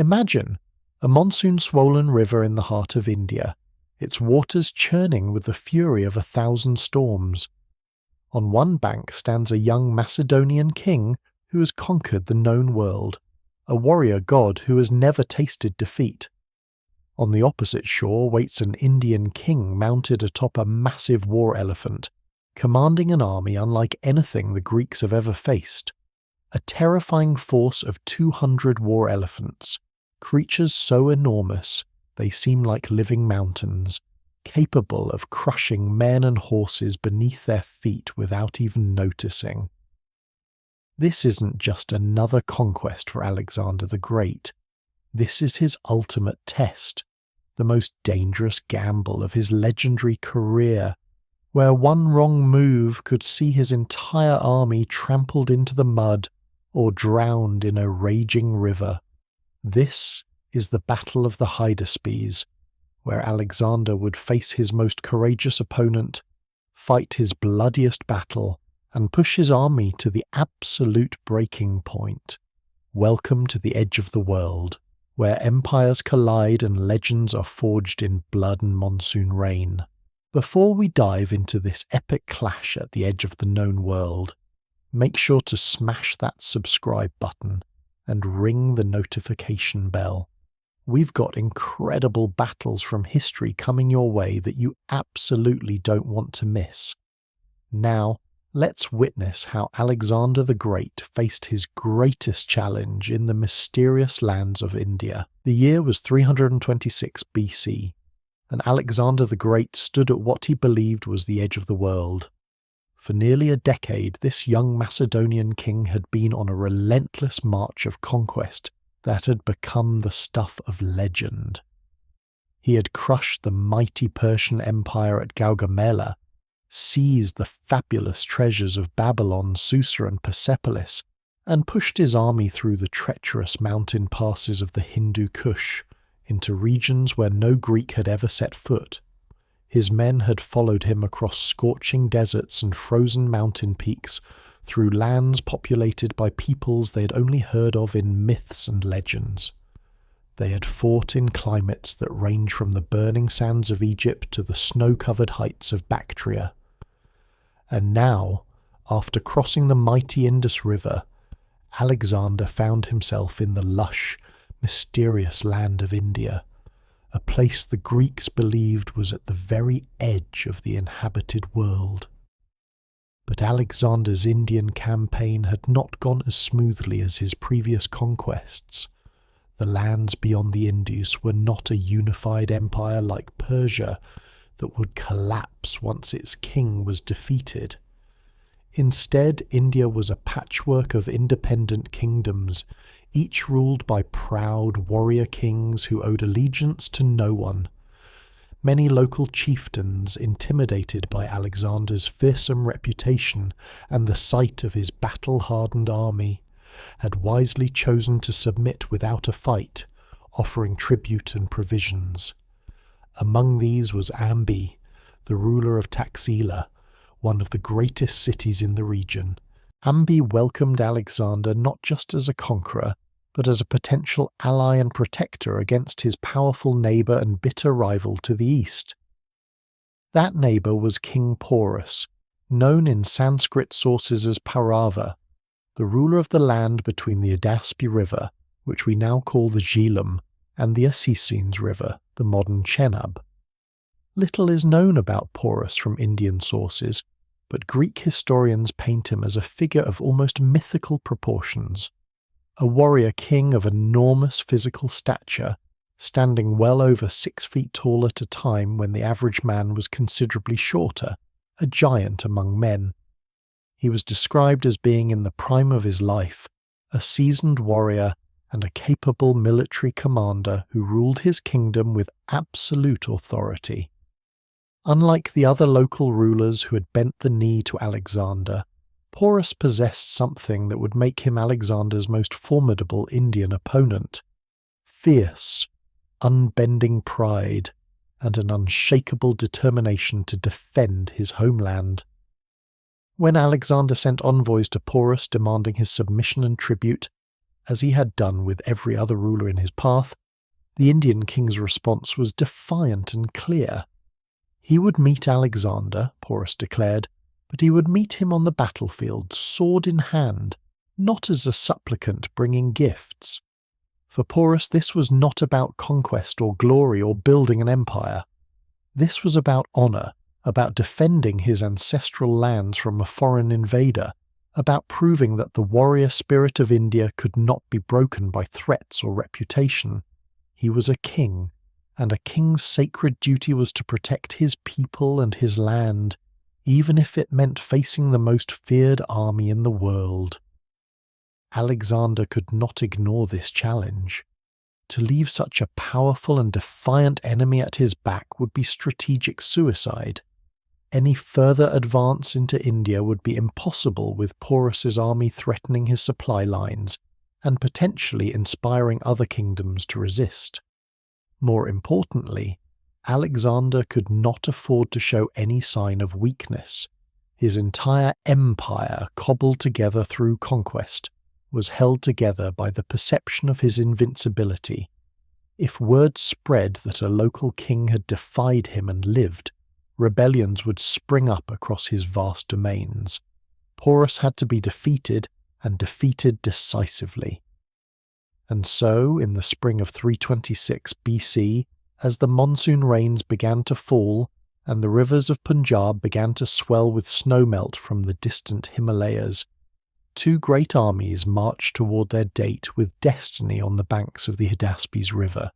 Imagine a monsoon-swollen river in the heart of India, its waters churning with the fury of 1,000 storms. On one bank stands a young Macedonian king who has conquered the known world, a warrior god who has never tasted defeat. On the opposite shore waits an Indian king mounted atop a massive war elephant, commanding an army unlike anything the Greeks have ever faced. A terrifying force of 200 war elephants, creatures so enormous they seem like living mountains, capable of crushing men and horses beneath their feet without even noticing. This isn't just another conquest for Alexander the Great. This is his ultimate test, the most dangerous gamble of his legendary career, where one wrong move could see his entire army trampled into the mud or drowned in a raging river. This is the Battle of the Hydaspes, where Alexander would face his most courageous opponent, fight his bloodiest battle, and push his army to the absolute breaking point. Welcome to the edge of the world, where empires collide and legends are forged in blood and monsoon rain. Before we dive into this epic clash at the edge of the known world, make sure to smash that subscribe button and ring the notification bell. We've got incredible battles from history coming your way that you absolutely don't want to miss. Now, let's witness how Alexander the Great faced his greatest challenge in the mysterious lands of India. The year was 326 BC, and Alexander the Great stood at what he believed was the edge of the world. For nearly a decade, this young Macedonian king had been on a relentless march of conquest that had become the stuff of legend. He had crushed the mighty Persian Empire at Gaugamela, seized the fabulous treasures of Babylon, Susa and Persepolis, and pushed his army through the treacherous mountain passes of the Hindu Kush into regions where no Greek had ever set foot. His men had followed him across scorching deserts and frozen mountain peaks, through lands populated by peoples they had only heard of in myths and legends. They had fought in climates that range from the burning sands of Egypt to the snow-covered heights of Bactria. And now, after crossing the mighty Indus River, Alexander found himself in the lush, mysterious land of India, a place the Greeks believed was at the very edge of the inhabited world. But Alexander's Indian campaign had not gone as smoothly as his previous conquests. The lands beyond the Indus were not a unified empire like Persia that would collapse once its king was defeated. Instead, India was a patchwork of independent kingdoms, each ruled by proud warrior kings who owed allegiance to no one. Many local chieftains, intimidated by Alexander's fearsome reputation and the sight of his battle-hardened army, had wisely chosen to submit without a fight, offering tribute and provisions. Among these was Ambi, the ruler of Taxila, one of the greatest cities in the region. Ambi welcomed Alexander not just as a conqueror, but as a potential ally and protector against his powerful neighbour and bitter rival to the east. That neighbour was King Porus, known in Sanskrit sources as Parava, the ruler of the land between the Hydaspes River, which we now call the Jhelum, and the Assisines River, the modern Chenab. Little is known about Porus from Indian sources, but Greek historians paint him as a figure of almost mythical proportions. A warrior king of enormous physical stature, standing well over 6 feet tall at a time when the average man was considerably shorter, a giant among men. He was described as being in the prime of his life, a seasoned warrior and a capable military commander who ruled his kingdom with absolute authority. Unlike the other local rulers who had bent the knee to Alexander, Porus possessed something that would make him Alexander's most formidable Indian opponent: fierce, unbending pride, and an unshakable determination to defend his homeland. When Alexander sent envoys to Porus demanding his submission and tribute, as he had done with every other ruler in his path, the Indian king's response was defiant and clear. He would meet Alexander, Porus declared, but he would meet him on the battlefield, sword in hand, not as a supplicant bringing gifts. For Porus, this was not about conquest or glory or building an empire. This was about honour, about defending his ancestral lands from a foreign invader, about proving that the warrior spirit of India could not be broken by threats or reputation. He was a king, and a king's sacred duty was to protect his people and his land, even if it meant facing the most feared army in the world. Alexander could not ignore this challenge. To leave such a powerful and defiant enemy at his back would be strategic suicide. Any further advance into India would be impossible with Porus's army threatening his supply lines and potentially inspiring other kingdoms to resist. More importantly, Alexander could not afford to show any sign of weakness. His entire empire, cobbled together through conquest, was held together by the perception of his invincibility. If word spread that a local king had defied him and lived, rebellions would spring up across his vast domains. Porus had to be defeated, and defeated decisively. And so, in the spring of 326 BC, as the monsoon rains began to fall, and the rivers of Punjab began to swell with snowmelt from the distant Himalayas, two great armies marched toward their date with destiny on the banks of the Hydaspes River.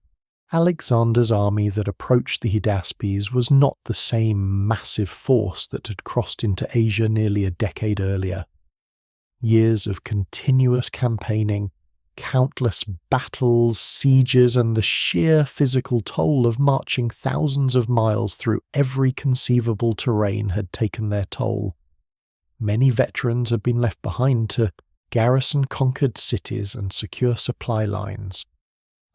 Alexander's army that approached the Hydaspes was not the same massive force that had crossed into Asia nearly a decade earlier. Years of continuous campaigning, countless battles, sieges, and the sheer physical toll of marching thousands of miles through every conceivable terrain had taken their toll. Many veterans had been left behind to garrison conquered cities and secure supply lines.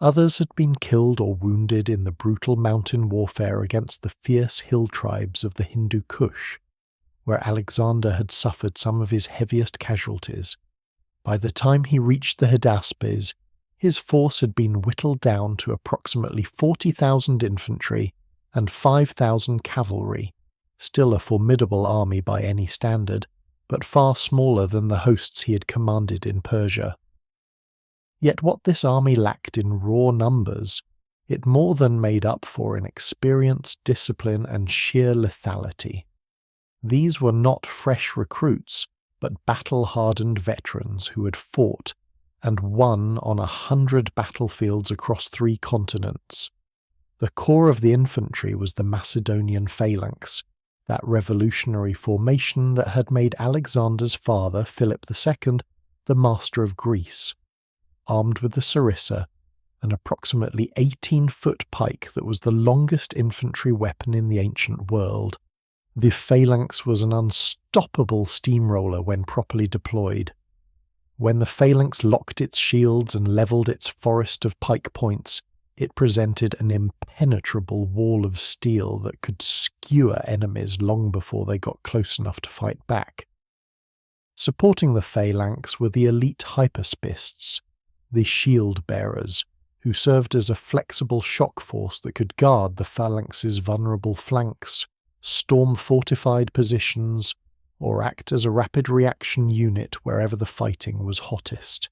Others had been killed or wounded in the brutal mountain warfare against the fierce hill tribes of the Hindu Kush, where Alexander had suffered some of his heaviest casualties. By the time he reached the Hydaspes, his force had been whittled down to approximately 40,000 infantry and 5,000 cavalry, still a formidable army by any standard, but far smaller than the hosts he had commanded in Persia. Yet what this army lacked in raw numbers, it more than made up for in experience, discipline, and sheer lethality. These were not fresh recruits, but battle-hardened veterans who had fought and won on 100 battlefields across 3 continents. The core of the infantry was the Macedonian phalanx, that revolutionary formation that had made Alexander's father, Philip II, the master of Greece. Armed with the sarissa, an approximately 18-foot pike that was the longest infantry weapon in the ancient world, the phalanx was an unstoppable steamroller when properly deployed. When the phalanx locked its shields and levelled its forest of pike points, it presented an impenetrable wall of steel that could skewer enemies long before they got close enough to fight back. Supporting the phalanx were the elite Hydaspes, the shield-bearers, who served as a flexible shock force that could guard the phalanx's vulnerable flanks, storm fortified positions, or act as a rapid reaction unit wherever the fighting was hottest.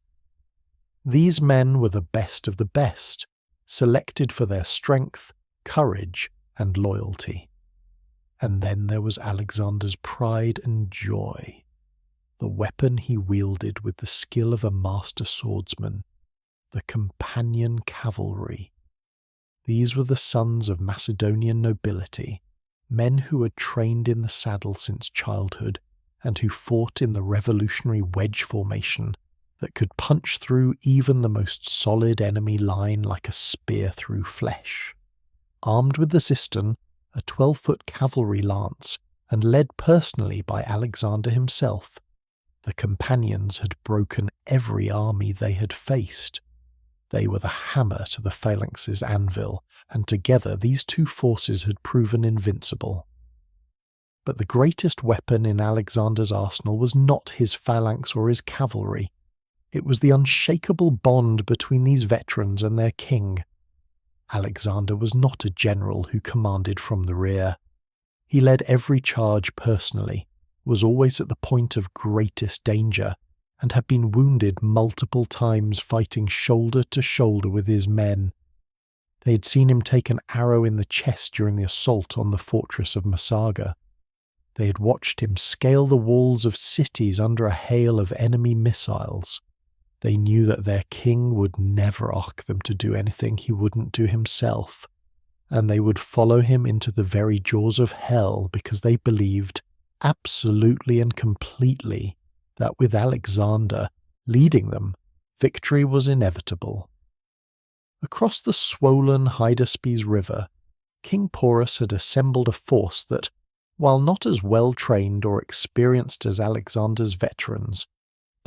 These men were the best of the best, selected for their strength, courage, and loyalty. And then there was Alexander's pride and joy, the weapon he wielded with the skill of a master swordsman, the companion cavalry. These were the sons of Macedonian nobility, men who had trained in the saddle since childhood and who fought in the revolutionary wedge formation that could punch through even the most solid enemy line like a spear through flesh. Armed with the siston, a 12-foot cavalry lance, and led personally by Alexander himself, the companions had broken every army they had faced. They were the hammer to the phalanx's anvil, and together these two forces had proven invincible. But the greatest weapon in Alexander's arsenal was not his phalanx or his cavalry. It was the unshakable bond between these veterans and their king. Alexander was not a general who commanded from the rear. He led every charge personally, was always at the point of greatest danger, and had been wounded multiple times fighting shoulder to shoulder with his men. They had seen him take an arrow in the chest during the assault on the fortress of Massaga. They had watched him scale the walls of cities under a hail of enemy missiles. They knew that their king would never ask them to do anything he wouldn't do himself, and they would follow him into the very jaws of hell because they believed, absolutely and completely, that with Alexander leading them, victory was inevitable. Across the swollen Hydaspes river, King Porus had assembled a force that, while not as well trained or experienced as Alexander's veterans,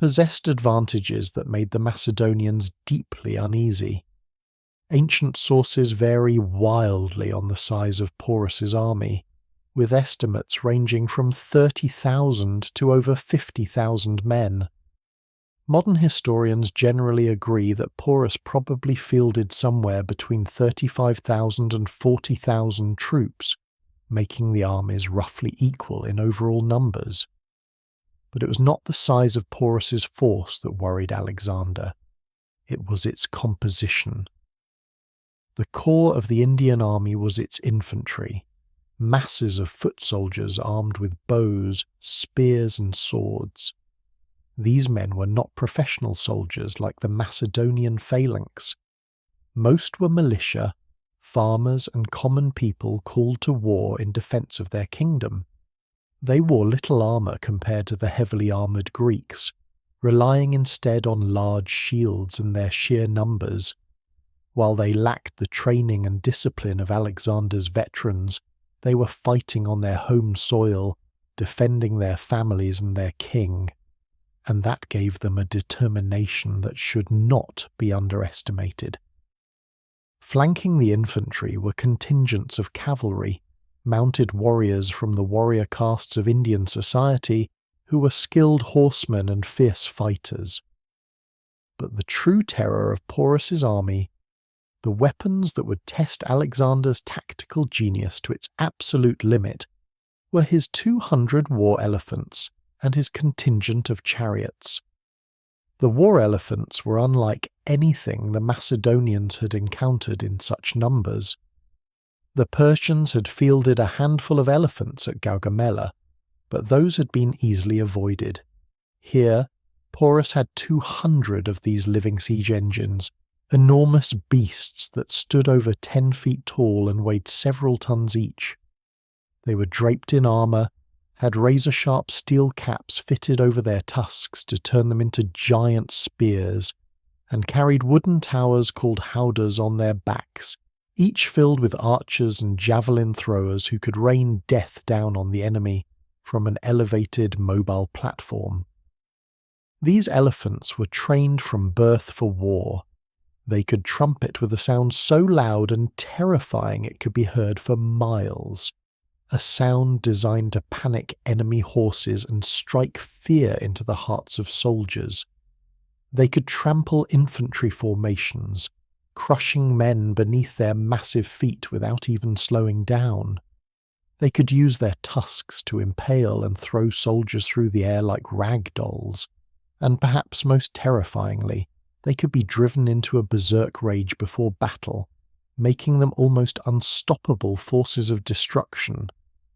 possessed advantages that made the Macedonians deeply uneasy. Ancient sources vary wildly on the size of Porus's army, with estimates ranging from 30,000 to over 50,000 men. Modern historians generally agree that Porus probably fielded somewhere between 35,000 and 40,000 troops, making the armies roughly equal in overall numbers. But it was not the size of Porus's force that worried Alexander. It was its composition. The core of the Indian army was its infantry, masses of foot soldiers armed with bows, spears and swords. These men were not professional soldiers like the Macedonian phalanx. Most were militia, farmers and common people called to war in defence of their kingdom. They wore little armour compared to the heavily armoured Greeks, relying instead on large shields and their sheer numbers. While they lacked the training and discipline of Alexander's veterans, they were fighting on their home soil, defending their families and their king, and that gave them a determination that should not be underestimated. Flanking the infantry were contingents of cavalry, mounted warriors from the warrior castes of Indian society who were skilled horsemen and fierce fighters. But the true terror of Porus's army, the weapons that would test Alexander's tactical genius to its absolute limit, were his 200 war elephants and his contingent of chariots. The war elephants were unlike anything the Macedonians had encountered in such numbers. The Persians had fielded a handful of elephants at Gaugamela, but those had been easily avoided. Here, Porus had 200 of these living siege engines, enormous beasts that stood over 10 feet tall and weighed several tons each. They were draped in armour, had razor-sharp steel caps fitted over their tusks to turn them into giant spears, and carried wooden towers called howdahs on their backs, each filled with archers and javelin throwers who could rain death down on the enemy from an elevated mobile platform. These elephants were trained from birth for war. They could trumpet with a sound so loud and terrifying it could be heard for miles, a sound designed to panic enemy horses and strike fear into the hearts of soldiers. They could trample infantry formations, crushing men beneath their massive feet without even slowing down. They could use their tusks to impale and throw soldiers through the air like rag dolls, and perhaps most terrifyingly, they could be driven into a berserk rage before battle, making them almost unstoppable forces of destruction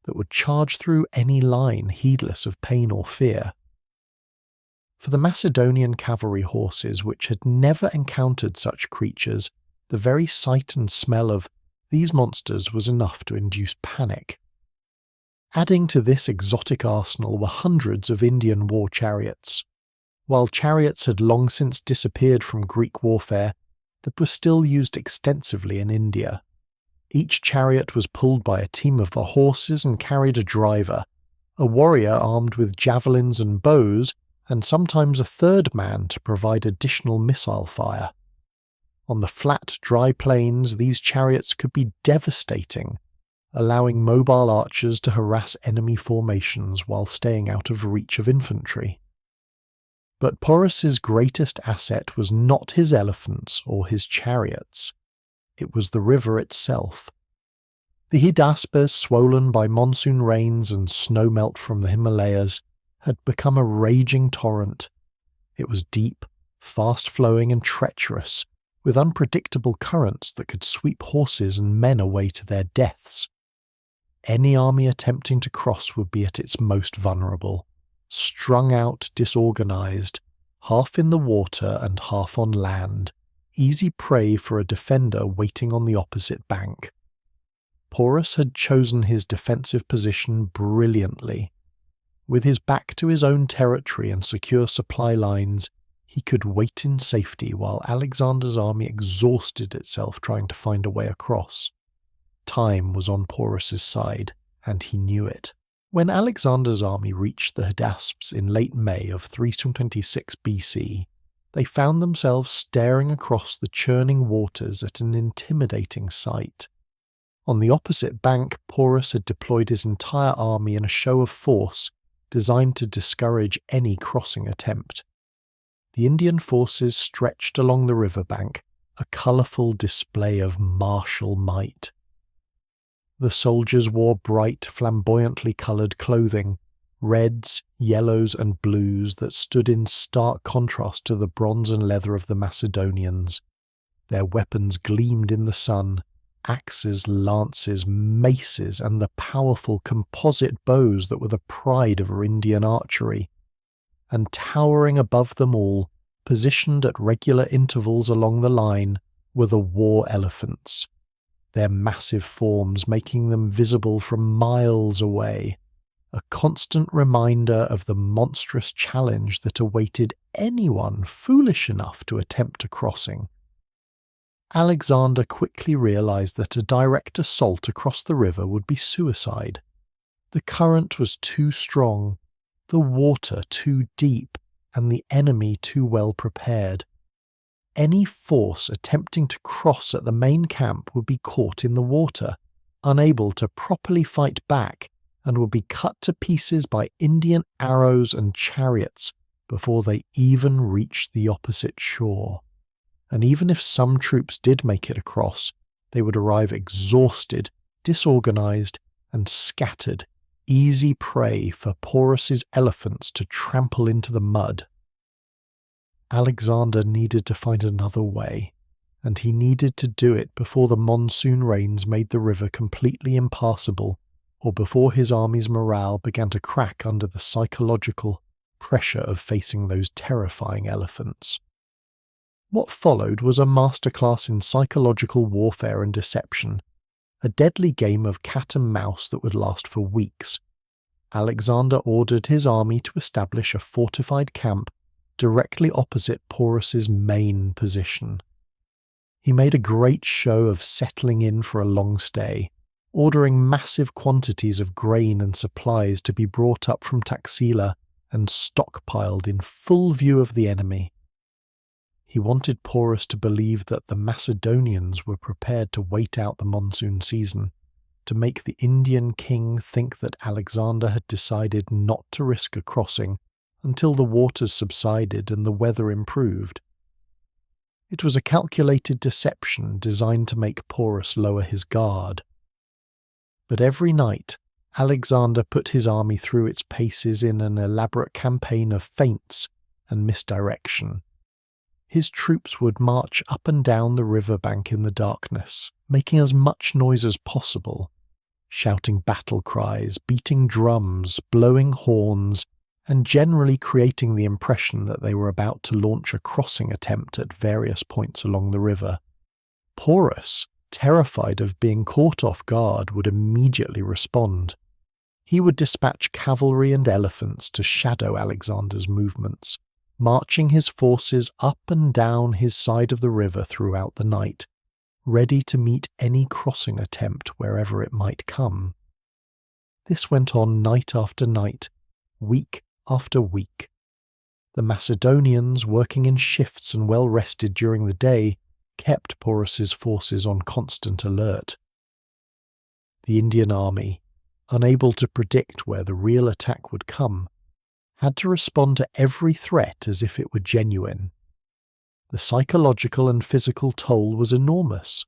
that would charge through any line heedless of pain or fear. For the Macedonian cavalry horses, which had never encountered such creatures, the very sight and smell of these monsters was enough to induce panic. Adding to this exotic arsenal were hundreds of Indian war chariots. While chariots had long since disappeared from Greek warfare, they were still used extensively in India. Each chariot was pulled by a team of the horses and carried a driver, a warrior armed with javelins and bows, and sometimes a third man to provide additional missile fire. On the flat, dry plains, these chariots could be devastating, allowing mobile archers to harass enemy formations while staying out of reach of infantry. But Porus's greatest asset was not his elephants or his chariots. It was the river itself. The Hydaspes, swollen by monsoon rains and snowmelt from the Himalayas, had become a raging torrent. It was deep, fast-flowing and treacherous, with unpredictable currents that could sweep horses and men away to their deaths. Any army attempting to cross would be at its most vulnerable, strung out, disorganized, half in the water and half on land, easy prey for a defender waiting on the opposite bank. Porus had chosen his defensive position brilliantly. With his back to his own territory and secure supply lines, he could wait in safety while Alexander's army exhausted itself trying to find a way across. Time was on Porus's side, and he knew it. When Alexander's army reached the Hydaspes in late May of 326 BC, they found themselves staring across the churning waters at an intimidating sight. On the opposite bank, Porus had deployed his entire army in a show of force designed to discourage any crossing attempt. The Indian forces stretched along the riverbank, a colourful display of martial might. The soldiers wore bright, flamboyantly coloured clothing, reds, yellows and blues that stood in stark contrast to the bronze and leather of the Macedonians. Their weapons gleamed in the sun, axes, lances, maces, and the powerful composite bows that were the pride of Indian archery. And towering above them all, positioned at regular intervals along the line, were the war elephants, their massive forms making them visible from miles away, a constant reminder of the monstrous challenge that awaited anyone foolish enough to attempt a crossing. Alexander quickly realized that a direct assault across the river would be suicide. The current was too strong, the water too deep, and the enemy too well prepared. Any force attempting to cross at the main camp would be caught in the water, unable to properly fight back, and would be cut to pieces by Indian arrows and chariots before they even reached the opposite shore. And even if some troops did make it across, they would arrive exhausted, disorganized, and scattered, easy prey for Porus's elephants to trample into the mud. Alexander needed to find another way, and he needed to do it before the monsoon rains made the river completely impassable, or before his army's morale began to crack under the psychological pressure of facing those terrifying elephants. What followed was a masterclass in psychological warfare and deception, a deadly game of cat and mouse that would last for weeks. Alexander ordered his army to establish a fortified camp directly opposite Porus's main position. He made a great show of settling in for a long stay, ordering massive quantities of grain and supplies to be brought up from Taxila and stockpiled in full view of the enemy. He wanted Porus to believe that the Macedonians were prepared to wait out the monsoon season, to make the Indian king think that Alexander had decided not to risk a crossing until the waters subsided and the weather improved. It was a calculated deception designed to make Porus lower his guard. But every night, Alexander put his army through its paces in an elaborate campaign of feints and misdirection. His troops would march up and down the riverbank in the darkness, making as much noise as possible, shouting battle cries, beating drums, blowing horns, and generally creating the impression that they were about to launch a crossing attempt at various points along the river. Porus, terrified of being caught off guard, would immediately respond. He would dispatch cavalry and elephants to shadow Alexander's movements, marching his forces up and down his side of the river throughout the night, ready to meet any crossing attempt wherever it might come. This went on night after night, week after week. The Macedonians, working in shifts and well rested during the day, kept Porus's forces on constant alert. The Indian army, unable to predict where the real attack would come, had to respond to every threat as if it were genuine. The psychological and physical toll was enormous.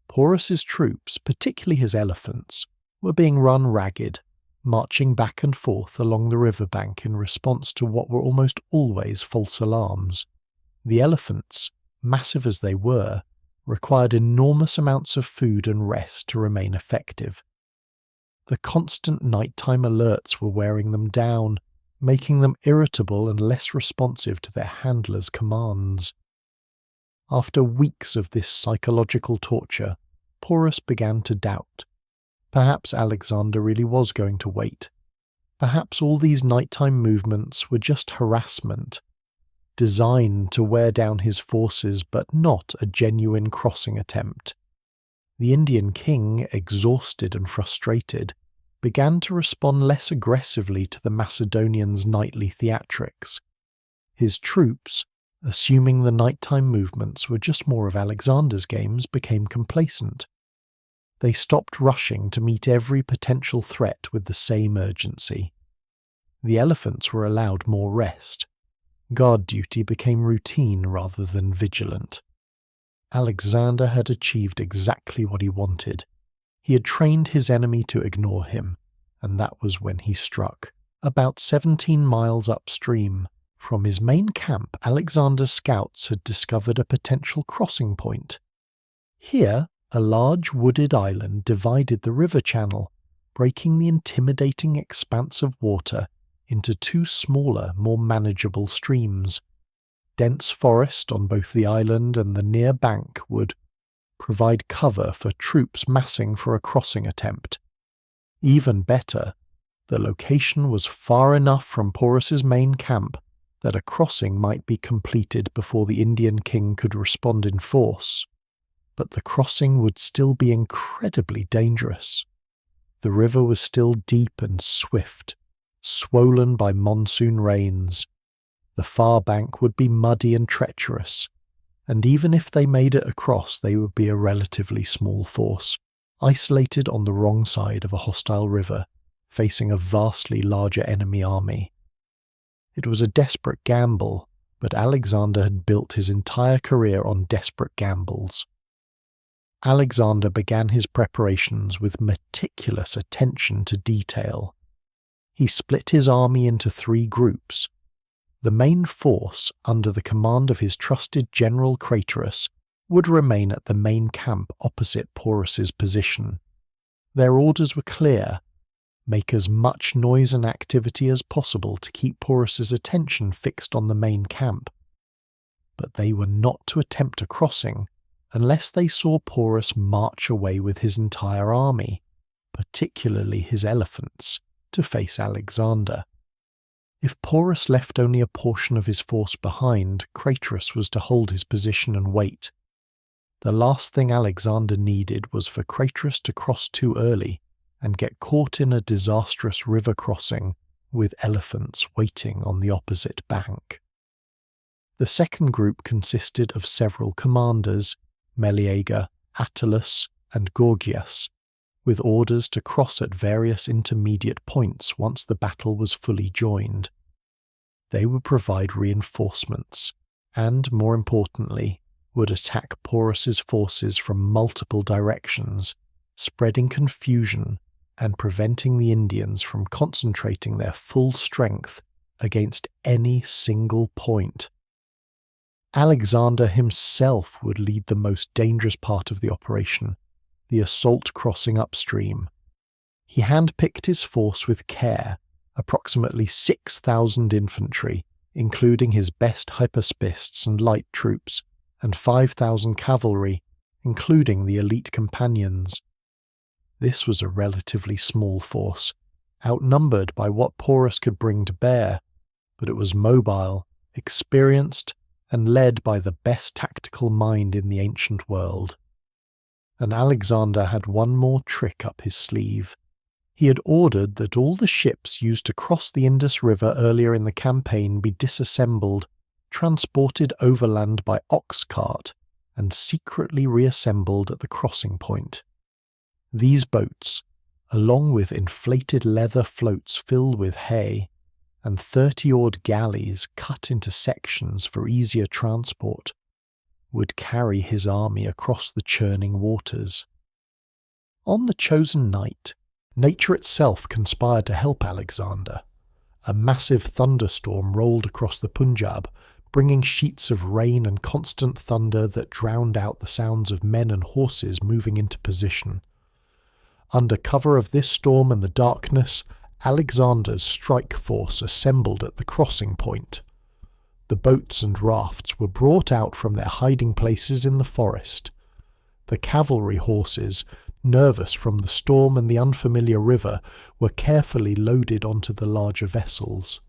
Porus's troops, particularly his elephants, were being run ragged, marching back and forth along the riverbank in response to what were almost always false alarms. The elephants, massive as they were, required enormous amounts of food and rest to remain effective. The constant nighttime alerts were wearing them down, making them irritable and less responsive to their handlers' commands. After weeks of this psychological torture, Porus began to doubt. Perhaps Alexander really was going to wait. Perhaps all these nighttime movements were just harassment, designed to wear down his forces but not a genuine crossing attempt. The Indian king, exhausted and frustrated, began to respond less aggressively to the Macedonians' nightly theatrics. His troops, assuming the nighttime movements were just more of Alexander's games, became complacent. They stopped rushing to meet every potential threat with the same urgency. The elephants were allowed more rest. Guard duty became routine rather than vigilant. Alexander had achieved exactly what he wanted. He had trained his enemy to ignore him, and that was when he struck. About 17 miles upstream, from his main camp, Alexander's scouts had discovered a potential crossing point. Here, a large wooded island divided the river channel, breaking the intimidating expanse of water into two smaller, more manageable streams. Dense forest on both the island and the near bank would provide cover for troops massing for a crossing attempt. Even better, the location was far enough from Porus's main camp that a crossing might be completed before the Indian king could respond in force. But the crossing would still be incredibly dangerous. The river was still deep and swift, swollen by monsoon rains. The far bank would be muddy and treacherous, and even if they made it across, they would be a relatively small force, isolated on the wrong side of a hostile river, facing a vastly larger enemy army. It was a desperate gamble, but Alexander had built his entire career on desperate gambles. Alexander began his preparations with meticulous attention to detail. He split his army into 3 groups. The main force, under the command of his trusted general Craterus, would remain at the main camp opposite Porus's position. Their orders were clear: make as much noise and activity as possible to keep Porus's attention fixed on the main camp. But they were not to attempt a crossing unless they saw Porus march away with his entire army, particularly his elephants, to face Alexander. If Porus left only a portion of his force behind, Craterus was to hold his position and wait. The last thing Alexander needed was for Craterus to cross too early and get caught in a disastrous river crossing with elephants waiting on the opposite bank. The second group consisted of several commanders, Meleager, Attalus, and Gorgias, with orders to cross at various intermediate points once the battle was fully joined. They would provide reinforcements, and, more importantly, would attack Porus's forces from multiple directions, spreading confusion and preventing the Indians from concentrating their full strength against any single point. Alexander himself would lead the most dangerous part of the operation, the assault crossing upstream. He handpicked his force with care, approximately 6,000 infantry, including his best Hydaspes and light troops, and 5,000 cavalry, including the elite companions. This was a relatively small force, outnumbered by what Porus could bring to bear, but it was mobile, experienced, and led by the best tactical mind in the ancient world. And Alexander had one more trick up his sleeve. He had ordered that all the ships used to cross the Indus River earlier in the campaign be disassembled, transported overland by ox cart, and secretly reassembled at the crossing point. These boats, along with inflated leather floats filled with hay, and 30-oared galleys cut into sections for easier transport would carry his army across the churning waters. On the chosen night, nature itself conspired to help Alexander. A massive thunderstorm rolled across the Punjab, bringing sheets of rain and constant thunder that drowned out the sounds of men and horses moving into position. Under cover of this storm and the darkness, Alexander's strike force assembled at the crossing point. The boats and rafts were brought out from their hiding places in the forest. The cavalry horses, nervous from the storm and the unfamiliar river, were carefully loaded onto the larger vessels.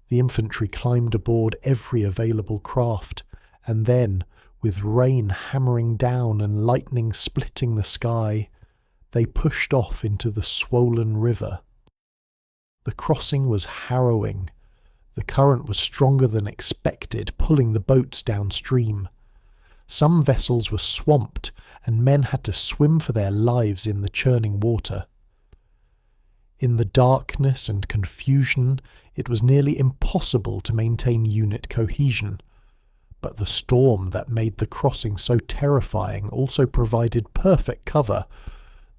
The infantry climbed aboard every available craft, and then, with rain hammering down and lightning splitting the sky, they pushed off into the swollen river. The crossing was harrowing. The current was stronger than expected, pulling the boats downstream. Some vessels were swamped, and men had to swim for their lives in the churning water. In the darkness and confusion, it was nearly impossible to maintain unit cohesion. But the storm that made the crossing so terrifying also provided perfect cover.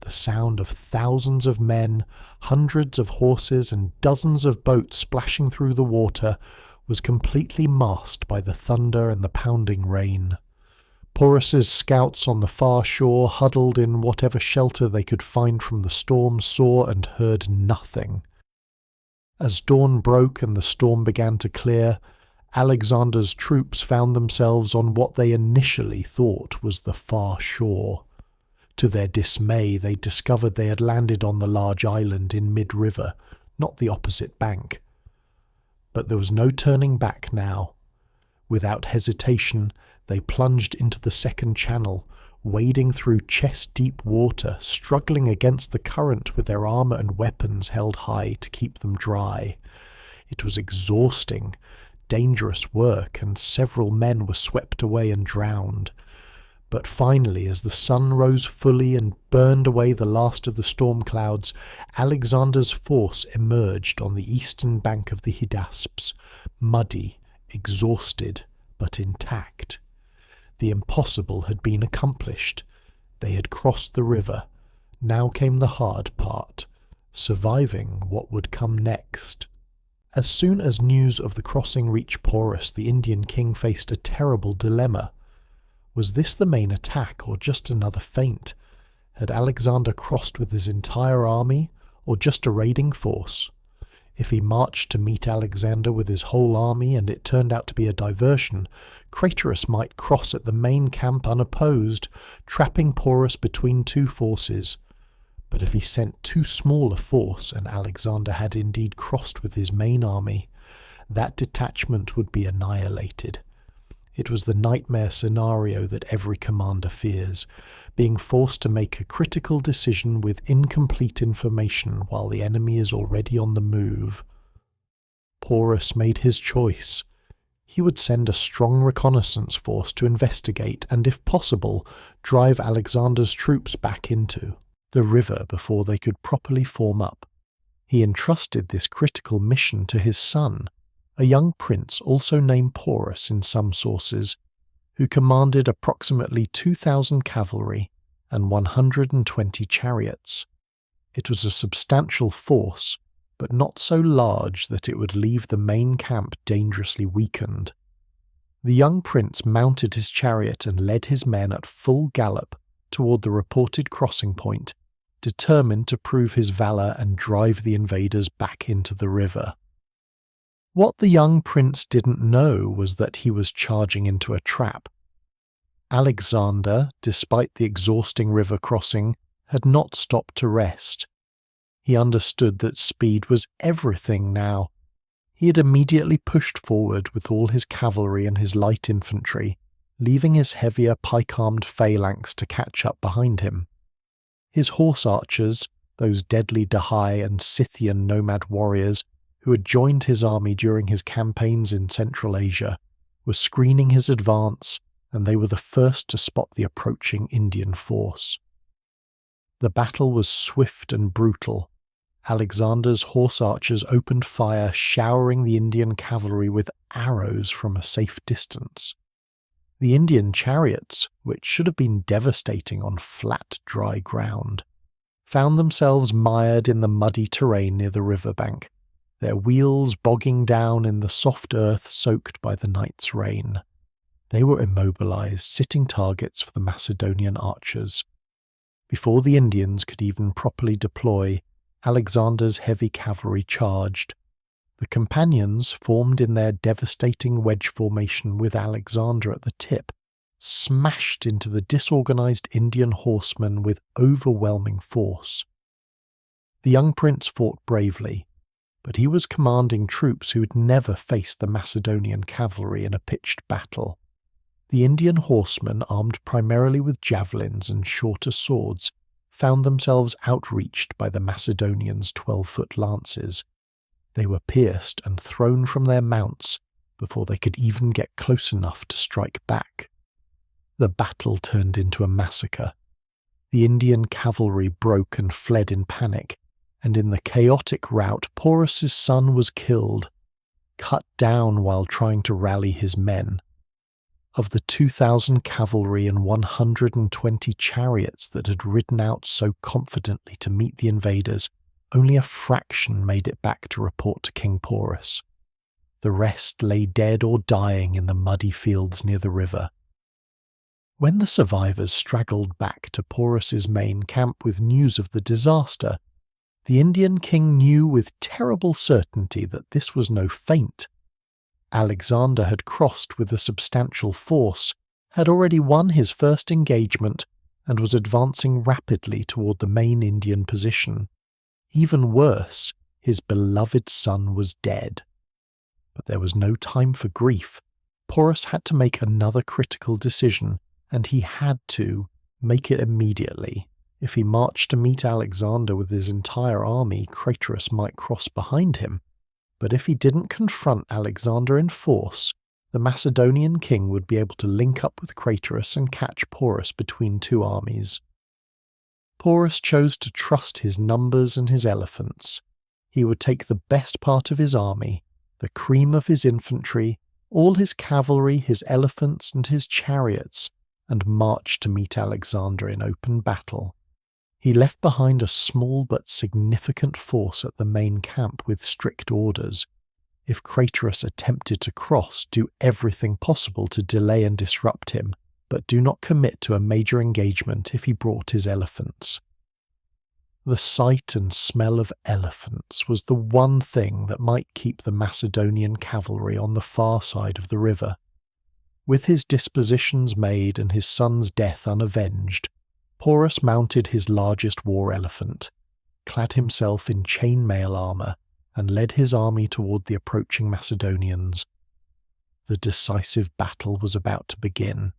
The sound of thousands of men, hundreds of horses, and dozens of boats splashing through the water was completely masked by the thunder and the pounding rain. PORUS'S scouts on the far shore, huddled in whatever shelter they could find from the storm, saw and heard nothing. As dawn broke and the storm began to clear, Alexander's troops found themselves on what they initially thought was the far shore. To their dismay, they discovered they had landed on the large island in mid-river, not the opposite bank. But there was no turning back now. Without hesitation, they plunged into the second channel, wading through chest-deep water, struggling against the current with their armour and weapons held high to keep them dry. It was exhausting, dangerous work, and several men were swept away and drowned. But finally, as the sun rose fully and burned away the last of the storm clouds, Alexander's force emerged on the eastern bank of the Hydaspes, muddy, exhausted, but intact. The impossible had been accomplished. They had crossed the river. Now came the hard part, surviving what would come next. As soon as news of the crossing reached Porus, the Indian king faced a terrible dilemma. Was this the main attack, or just another feint? Had Alexander crossed with his entire army, or just a raiding force? If he marched to meet Alexander with his whole army and it turned out to be a diversion, Craterus might cross at the main camp unopposed, trapping Porus between two forces. But if he sent too small a force, and Alexander had indeed crossed with his main army, that detachment would be annihilated. It was the nightmare scenario that every commander fears, being forced to make a critical decision with incomplete information while the enemy is already on the move. Porus made his choice. He would send a strong reconnaissance force to investigate and, if possible, drive Alexander's troops back into the river before they could properly form up. He entrusted this critical mission to his son, a young prince also named Porus in some sources, who commanded approximately 2,000 cavalry and 120 chariots. It was a substantial force, but not so large that it would leave the main camp dangerously weakened. The young prince mounted his chariot and led his men at full gallop toward the reported crossing point, determined to prove his valour and drive the invaders back into the river. What the young prince didn't know was that he was charging into a trap. Alexander, despite the exhausting river crossing, had not stopped to rest. He understood that speed was everything now. He had immediately pushed forward with all his cavalry and his light infantry, leaving his heavier pike-armed phalanx to catch up behind him. His horse archers, those deadly Dahai and Scythian nomad warriors, who had joined his army during his campaigns in Central Asia, were screening his advance, and they were the first to spot the approaching Indian force. The battle was swift and brutal. Alexander's horse archers opened fire, showering the Indian cavalry with arrows from a safe distance. The Indian chariots, which should have been devastating on flat, dry ground, found themselves mired in the muddy terrain near the riverbank, their wheels bogging down in the soft earth soaked by the night's rain. They were immobilized, sitting targets for the Macedonian archers. Before the Indians could even properly deploy, Alexander's heavy cavalry charged. The companions, formed in their devastating wedge formation with Alexander at the tip, smashed into the disorganized Indian horsemen with overwhelming force. The young prince fought bravely, but he was commanding troops who had never faced the Macedonian cavalry in a pitched battle. The Indian horsemen, armed primarily with javelins and shorter swords, found themselves outreached by the Macedonians' 12-foot lances. They were pierced and thrown from their mounts before they could even get close enough to strike back. The battle turned into a massacre. The Indian cavalry broke and fled in panic, and in the chaotic rout PORUS'S son was killed, cut down while trying to rally his men. Of the 2,000 cavalry and 120 chariots that had ridden out so confidently to meet the invaders, only a fraction made it back to report to King Porus. The rest lay dead or dying in the muddy fields near the river. When the survivors straggled back to Porus's main camp with news of the disaster, the Indian king knew with terrible certainty that this was no feint. Alexander had crossed with a substantial force, had already won his first engagement, and was advancing rapidly toward the main Indian position. Even worse, his beloved son was dead. But there was no time for grief. Porus had to make another critical decision, and he had to make it immediately. If he marched to meet Alexander with his entire army, Craterus might cross behind him. But if he didn't confront Alexander in force, the Macedonian king would be able to link up with Craterus and catch Porus between two armies. Porus chose to trust his numbers and his elephants. He would take the best part of his army, the cream of his infantry, all his cavalry, his elephants, and his chariots, and march to meet Alexander in open battle. He left behind a small but significant force at the main camp with strict orders. If Craterus attempted to cross, do everything possible to delay and disrupt him, but do not commit to a major engagement if he brought his elephants. The sight and smell of elephants was the one thing that might keep the Macedonian cavalry on the far side of the river. With his dispositions made and his son's death unavenged, Porus mounted his largest war elephant, clad himself in chainmail armour, and led his army toward the approaching Macedonians. The decisive battle was about to begin.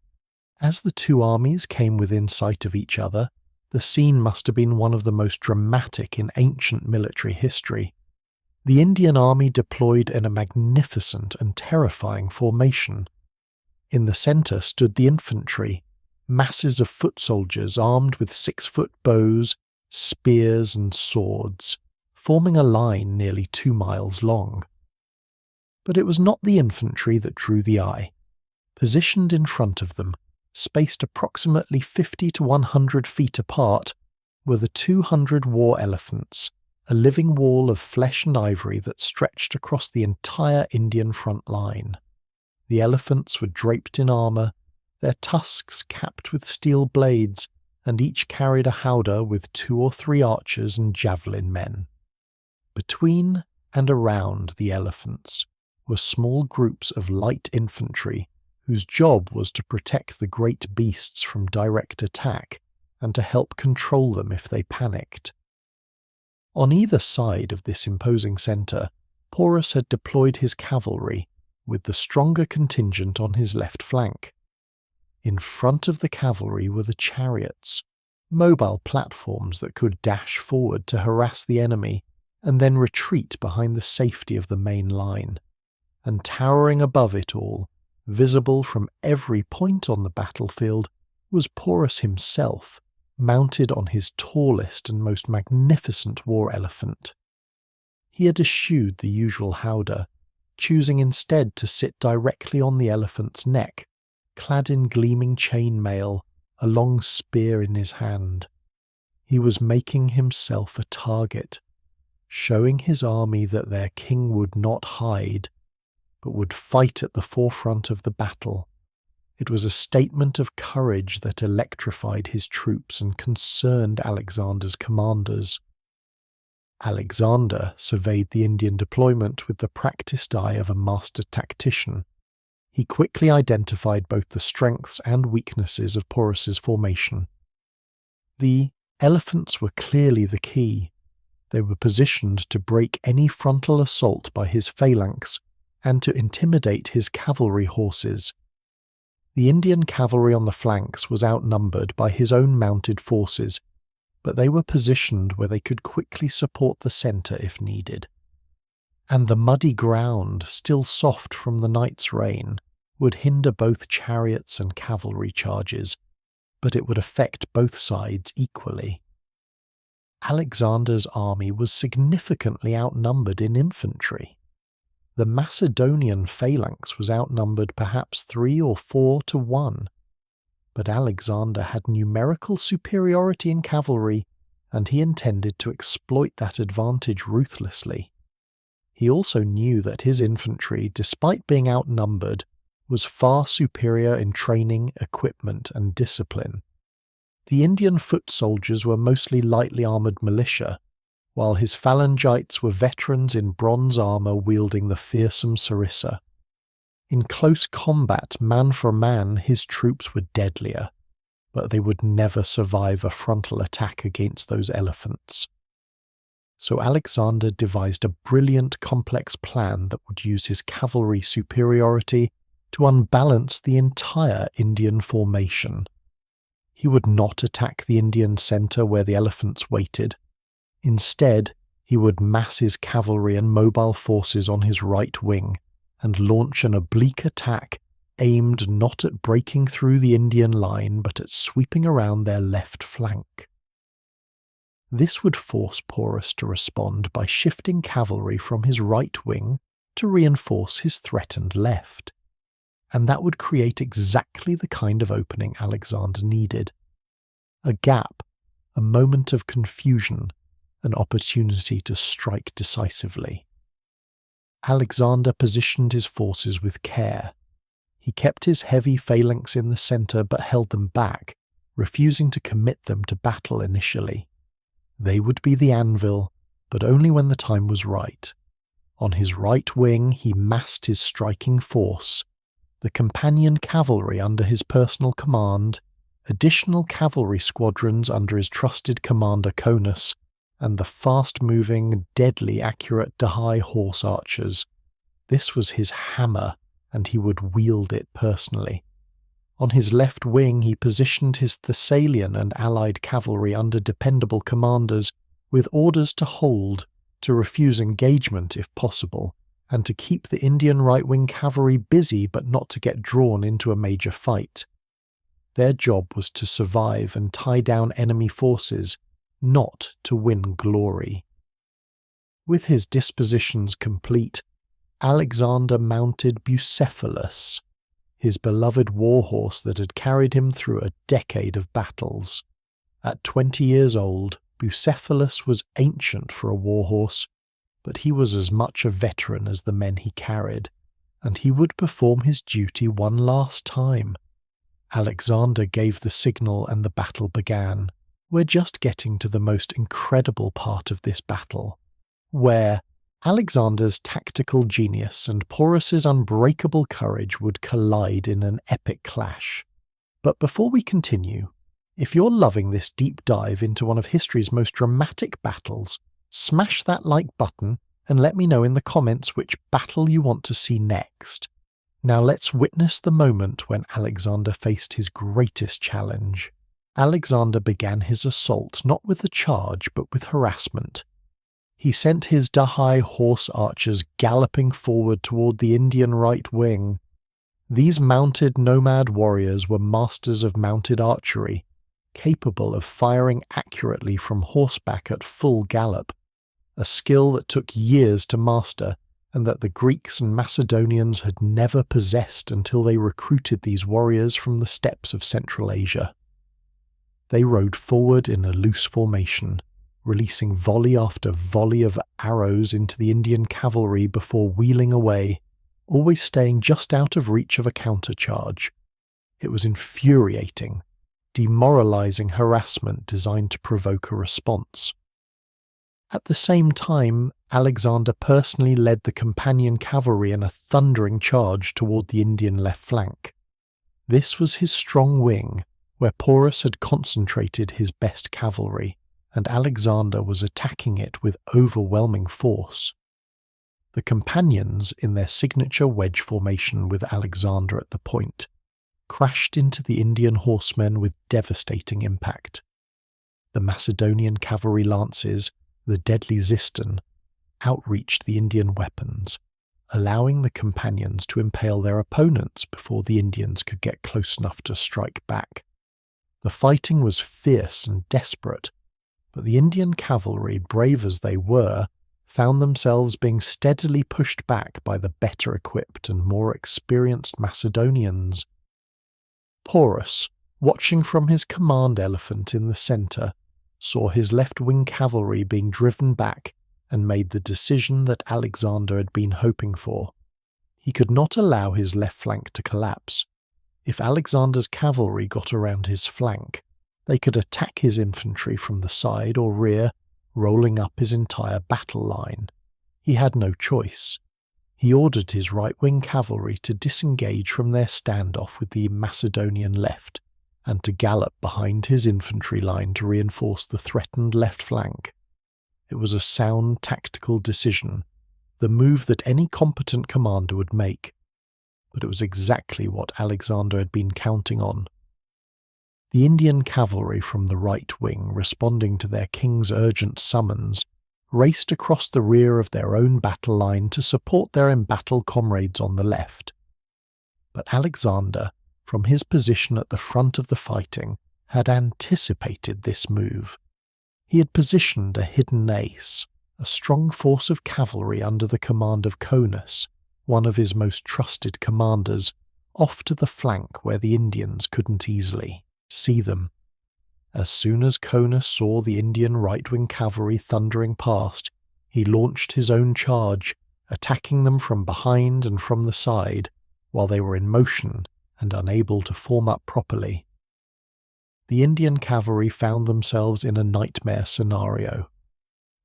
As the two armies came within sight of each other, the scene must have been one of the most dramatic in ancient military history. The Indian army deployed in a magnificent and terrifying formation. In the centre stood the infantry, masses of foot soldiers armed with 6-foot bows, spears and swords, forming a line nearly 2 miles long. But it was not the infantry that drew the eye. Positioned in front of them, spaced approximately 50 to 100 feet apart, were the 200 war elephants, a living wall of flesh and ivory that stretched across the entire Indian front line. The elephants were draped in armour, their tusks capped with steel blades, and each carried a howdah with 2 or 3 archers and javelin men. Between and around the elephants were small groups of light infantry whose job was to protect the great beasts from direct attack and to help control them if they panicked. On either side of this imposing centre, Porus had deployed his cavalry, with the stronger contingent on his left flank. In front of the cavalry were the chariots, mobile platforms that could dash forward to harass the enemy and then retreat behind the safety of the main line. And towering above it all, visible from every point on the battlefield, was Porus himself, mounted on his tallest and most magnificent war elephant. He had eschewed the usual howdah, choosing instead to sit directly on the elephant's neck, clad in gleaming chainmail, a long spear in his hand. He was making himself a target, showing his army that their king would not hide, but would fight at the forefront of the battle. It was a statement of courage that electrified his troops and concerned Alexander's commanders. Alexander surveyed the Indian deployment with the practiced eye of a master tactician. He quickly identified both the strengths and weaknesses of Porus's formation. The elephants were clearly the key. They were positioned to break any frontal assault by his phalanx and to intimidate his cavalry horses. The Indian cavalry on the flanks was outnumbered by his own mounted forces, but they were positioned where they could quickly support the centre if needed. And the muddy ground, still soft from the night's rain, would hinder both chariots and cavalry charges, but it would affect both sides equally. Alexander's army was significantly outnumbered in infantry. The Macedonian phalanx was outnumbered perhaps 3 or 4 to 1, but Alexander had numerical superiority in cavalry, and he intended to exploit that advantage ruthlessly. He also knew that his infantry, despite being outnumbered, was far superior in training, equipment, and discipline. The Indian foot soldiers were mostly lightly armoured militia, while his phalangites were veterans in bronze armour wielding the fearsome sarissa. In close combat, man for man, his troops were deadlier, but they would never survive a frontal attack against those elephants. So Alexander devised a brilliant, complex plan that would use his cavalry superiority to unbalance the entire Indian formation. He would not attack the Indian centre where the elephants waited. Instead, he would mass his cavalry and mobile forces on his right wing and launch an oblique attack aimed not at breaking through the Indian line but at sweeping around their left flank. This would force Porus to respond by shifting cavalry from his right wing to reinforce his threatened left, and that would create exactly the kind of opening Alexander needed. A gap, a moment of confusion, an opportunity to strike decisively. Alexander positioned his forces with care. He kept his heavy phalanx in the centre but held them back, refusing to commit them to battle initially. They would be the anvil, but only when the time was right. On his right wing he massed his striking force, the companion cavalry under his personal command, additional cavalry squadrons under his trusted commander Conus, and the fast-moving, deadly accurate Dahai horse archers. This was his hammer, and he would wield it personally. On his left wing he positioned his Thessalian and allied cavalry under dependable commanders, with orders to hold, to refuse engagement if possible, and to keep the Indian right-wing cavalry busy but not to get drawn into a major fight. Their job was to survive and tie down enemy forces, not to win glory. With his dispositions complete, Alexander mounted Bucephalus, his beloved warhorse that had carried him through a decade of battles. At 20 years old, Bucephalus was ancient for a warhorse, but he was as much a veteran as the men he carried, and he would perform his duty one last time. Alexander gave the signal and the battle began. We're just getting to the most incredible part of this battle, where Alexander's tactical genius and Porus's unbreakable courage would collide in an epic clash. But before we continue, if you're loving this deep dive into one of history's most dramatic battles, smash that like button and let me know in the comments which battle you want to see next. Now let's witness the moment when Alexander faced his greatest challenge. Alexander began his assault not with a charge but with harassment. He sent his Dahai horse archers galloping forward toward the Indian right wing. These mounted nomad warriors were masters of mounted archery, capable of firing accurately from horseback at full gallop, a skill that took years to master and that the Greeks and Macedonians had never possessed until they recruited these warriors from the steppes of Central Asia. They rode forward in a loose formation, releasing volley after volley of arrows into the Indian cavalry before wheeling away, always staying just out of reach of a countercharge. It was infuriating, demoralizing harassment designed to provoke a response. At the same time, Alexander personally led the companion cavalry in a thundering charge toward the Indian left flank. This was his strong wing, where Porus had concentrated his best cavalry, and Alexander was attacking it with overwhelming force. The companions, in their signature wedge formation with Alexander at the point, crashed into the Indian horsemen with devastating impact. The Macedonian cavalry lances, the deadly Ziston, outreached the Indian weapons, allowing the companions to impale their opponents before the Indians could get close enough to strike back. The fighting was fierce and desperate, but the Indian cavalry, brave as they were, found themselves being steadily pushed back by the better equipped and more experienced Macedonians. Porus, watching from his command elephant in the centre, saw his left-wing cavalry being driven back and made the decision that Alexander had been hoping for. He could not allow his left flank to collapse. If Alexander's cavalry got around his flank, they could attack his infantry from the side or rear, rolling up his entire battle line. He had no choice. He ordered his right-wing cavalry to disengage from their standoff with the Macedonian left, and to gallop behind his infantry line to reinforce the threatened left flank. It was a sound tactical decision, the move that any competent commander would make, but it was exactly what Alexander had been counting on. The Indian cavalry from the right wing, responding to their king's urgent summons, raced across the rear of their own battle line to support their embattled comrades on the left. But Alexander, from his position at the front of the fighting, had anticipated this move. He had positioned a hidden ace, a strong force of cavalry under the command of Conus, one of his most trusted commanders, off to the flank where the Indians couldn't easily see them. As soon as Conus saw the Indian right-wing cavalry thundering past, he launched his own charge, attacking them from behind and from the side, while they were in motion and unable to form up properly. The Indian cavalry found themselves in a nightmare scenario.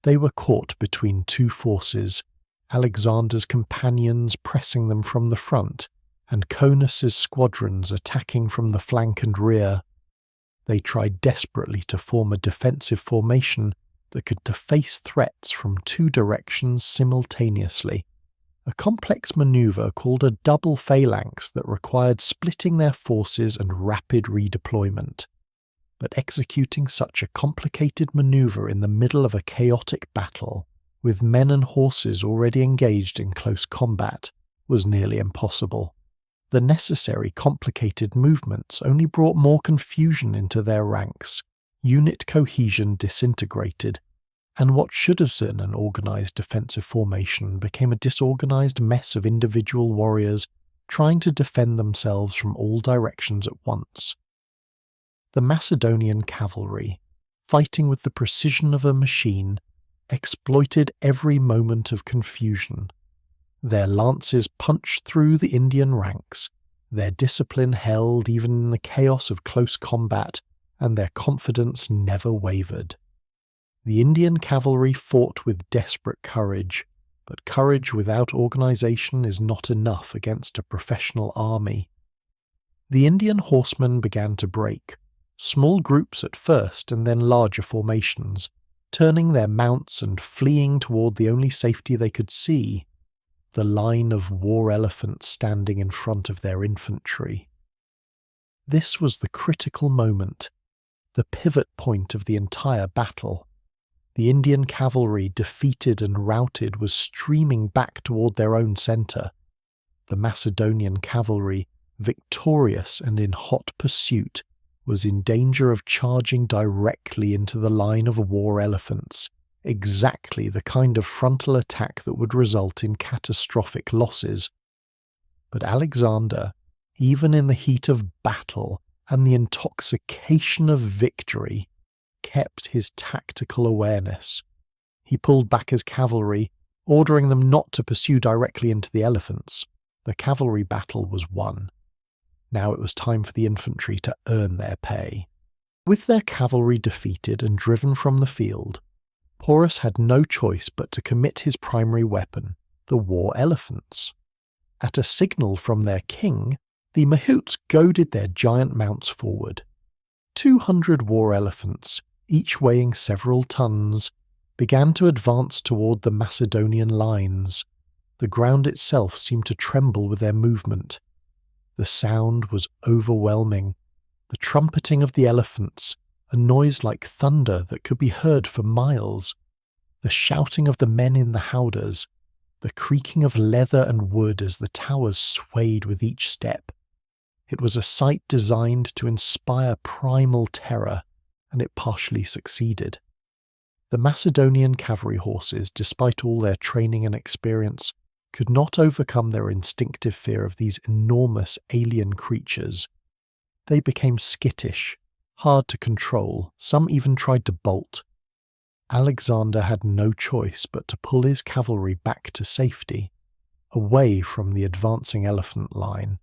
They were caught between two forces, Alexander's companions pressing them from the front, and Conus's squadrons attacking from the flank and rear. They tried desperately to form a defensive formation that could face threats from two directions simultaneously, a complex maneuver called a double phalanx that required splitting their forces and rapid redeployment. But executing such a complicated maneuver in the middle of a chaotic battle, with men and horses already engaged in close combat, was nearly impossible. The necessary complicated movements only brought more confusion into their ranks, unit cohesion disintegrated, and what should have been an organised defensive formation became a disorganised mess of individual warriors trying to defend themselves from all directions at once. The Macedonian cavalry, fighting with the precision of a machine, exploited every moment of confusion. Their lances punched through the Indian ranks, their discipline held even in the chaos of close combat, and their confidence never wavered. The Indian cavalry fought with desperate courage, but courage without organisation is not enough against a professional army. The Indian horsemen began to break, small groups at first and then larger formations, turning their mounts and fleeing toward the only safety they could see, the line of war elephants standing in front of their infantry. This was the critical moment, the pivot point of the entire battle. The Indian cavalry, defeated and routed, was streaming back toward their own centre. The Macedonian cavalry, victorious and in hot pursuit, was in danger of charging directly into the line of war elephants, exactly the kind of frontal attack that would result in catastrophic losses. But Alexander, even in the heat of battle and the intoxication of victory, kept his tactical awareness. He pulled back his cavalry, ordering them not to pursue directly into the elephants. The cavalry battle was won. Now it was time for the infantry to earn their pay. With their cavalry defeated and driven from the field, Porus had no choice but to commit his primary weapon, the war elephants. At a signal from their king, the mahouts goaded their giant mounts forward. 200 war elephants, each weighing several tons, began to advance toward the Macedonian lines. The ground itself seemed to tremble with their movement. The sound was overwhelming. The trumpeting of the elephants, a noise like thunder that could be heard for miles. The shouting of the men in the howdahs, the creaking of leather and wood as the towers swayed with each step. It was a sight designed to inspire primal terror, and it partially succeeded. The Macedonian cavalry horses, despite all their training and experience, could not overcome their instinctive fear of these enormous alien creatures. They became skittish, hard to control, some even tried to bolt. Alexander had no choice but to pull his cavalry back to safety, away from the advancing elephant line.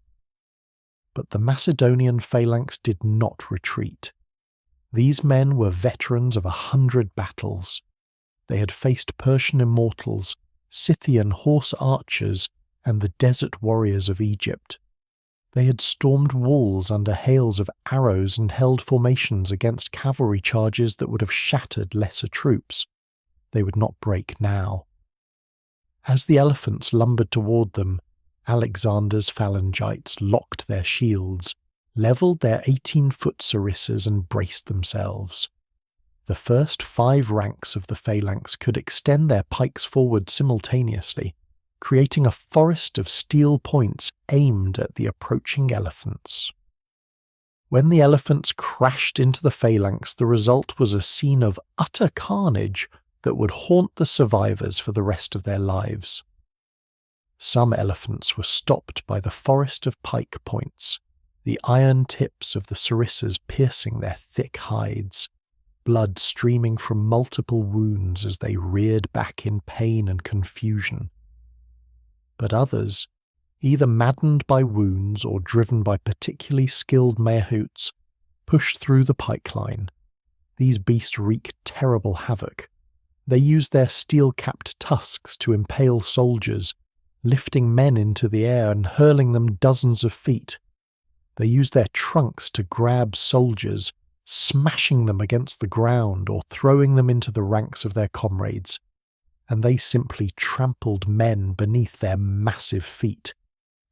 But the Macedonian phalanx did not retreat. These men were veterans of 100 battles. They had faced Persian immortals, Scythian horse archers, and the desert warriors of Egypt. They had stormed walls under hails of arrows and held formations against cavalry charges that would have shattered lesser troops. They would not break now. As the elephants lumbered toward them, Alexander's phalangites locked their shields, levelled their 18-foot sarissas and braced themselves. The first 5 ranks of the phalanx could extend their pikes forward simultaneously, creating a forest of steel points aimed at the approaching elephants. When the elephants crashed into the phalanx, the result was a scene of utter carnage that would haunt the survivors for the rest of their lives. Some elephants were stopped by the forest of pike points, the iron tips of the sarissas piercing their thick hides, blood streaming from multiple wounds as they reared back in pain and confusion. But others, either maddened by wounds or driven by particularly skilled mahouts, pushed through the pike line. These beasts wreaked terrible havoc. They used their steel-capped tusks to impale soldiers, lifting men into the air and hurling them dozens of feet. They used their trunks to grab soldiers, smashing them against the ground or throwing them into the ranks of their comrades. And they simply trampled men beneath their massive feet,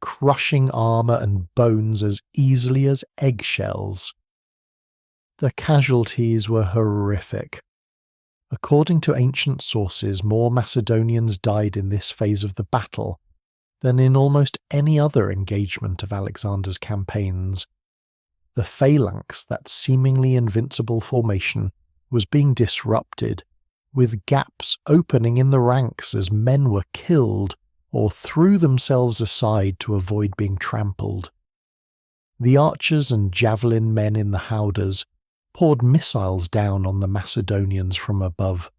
crushing armour and bones as easily as eggshells. The casualties were horrific. According to ancient sources, more Macedonians died in this phase of the battle than in almost any other engagement of Alexander's campaigns. The phalanx, that seemingly invincible formation, was being disrupted, with gaps opening in the ranks as men were killed or threw themselves aside to avoid being trampled. The archers and javelin men in the howdahs poured missiles down on the Macedonians from above,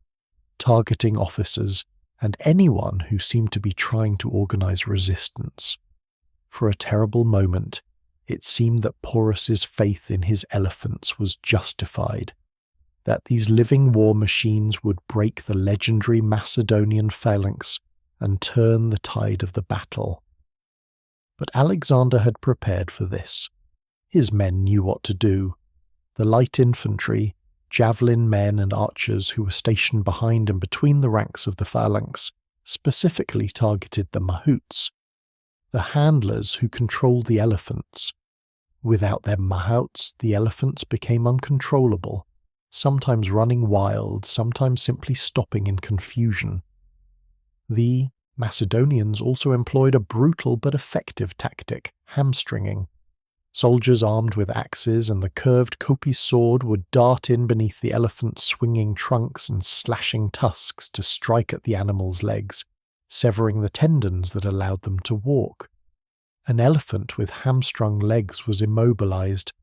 targeting officers and anyone who seemed to be trying to organize resistance. For a terrible moment, it seemed that Porus's faith in his elephants was justified, that these living war machines would break the legendary Macedonian phalanx and turn the tide of the battle. But Alexander had prepared for this. His men knew what to do. The light infantry, javelin men and archers who were stationed behind and between the ranks of the phalanx specifically targeted the mahouts, the handlers who controlled the elephants. Without their mahouts, the elephants became uncontrollable, sometimes running wild, sometimes simply stopping in confusion. The Macedonians also employed a brutal but effective tactic, hamstringing. Soldiers armed with axes and the curved kopis sword would dart in beneath the elephant's swinging trunks and slashing tusks to strike at the animal's legs, severing the tendons that allowed them to walk. An elephant with hamstrung legs was immobilized,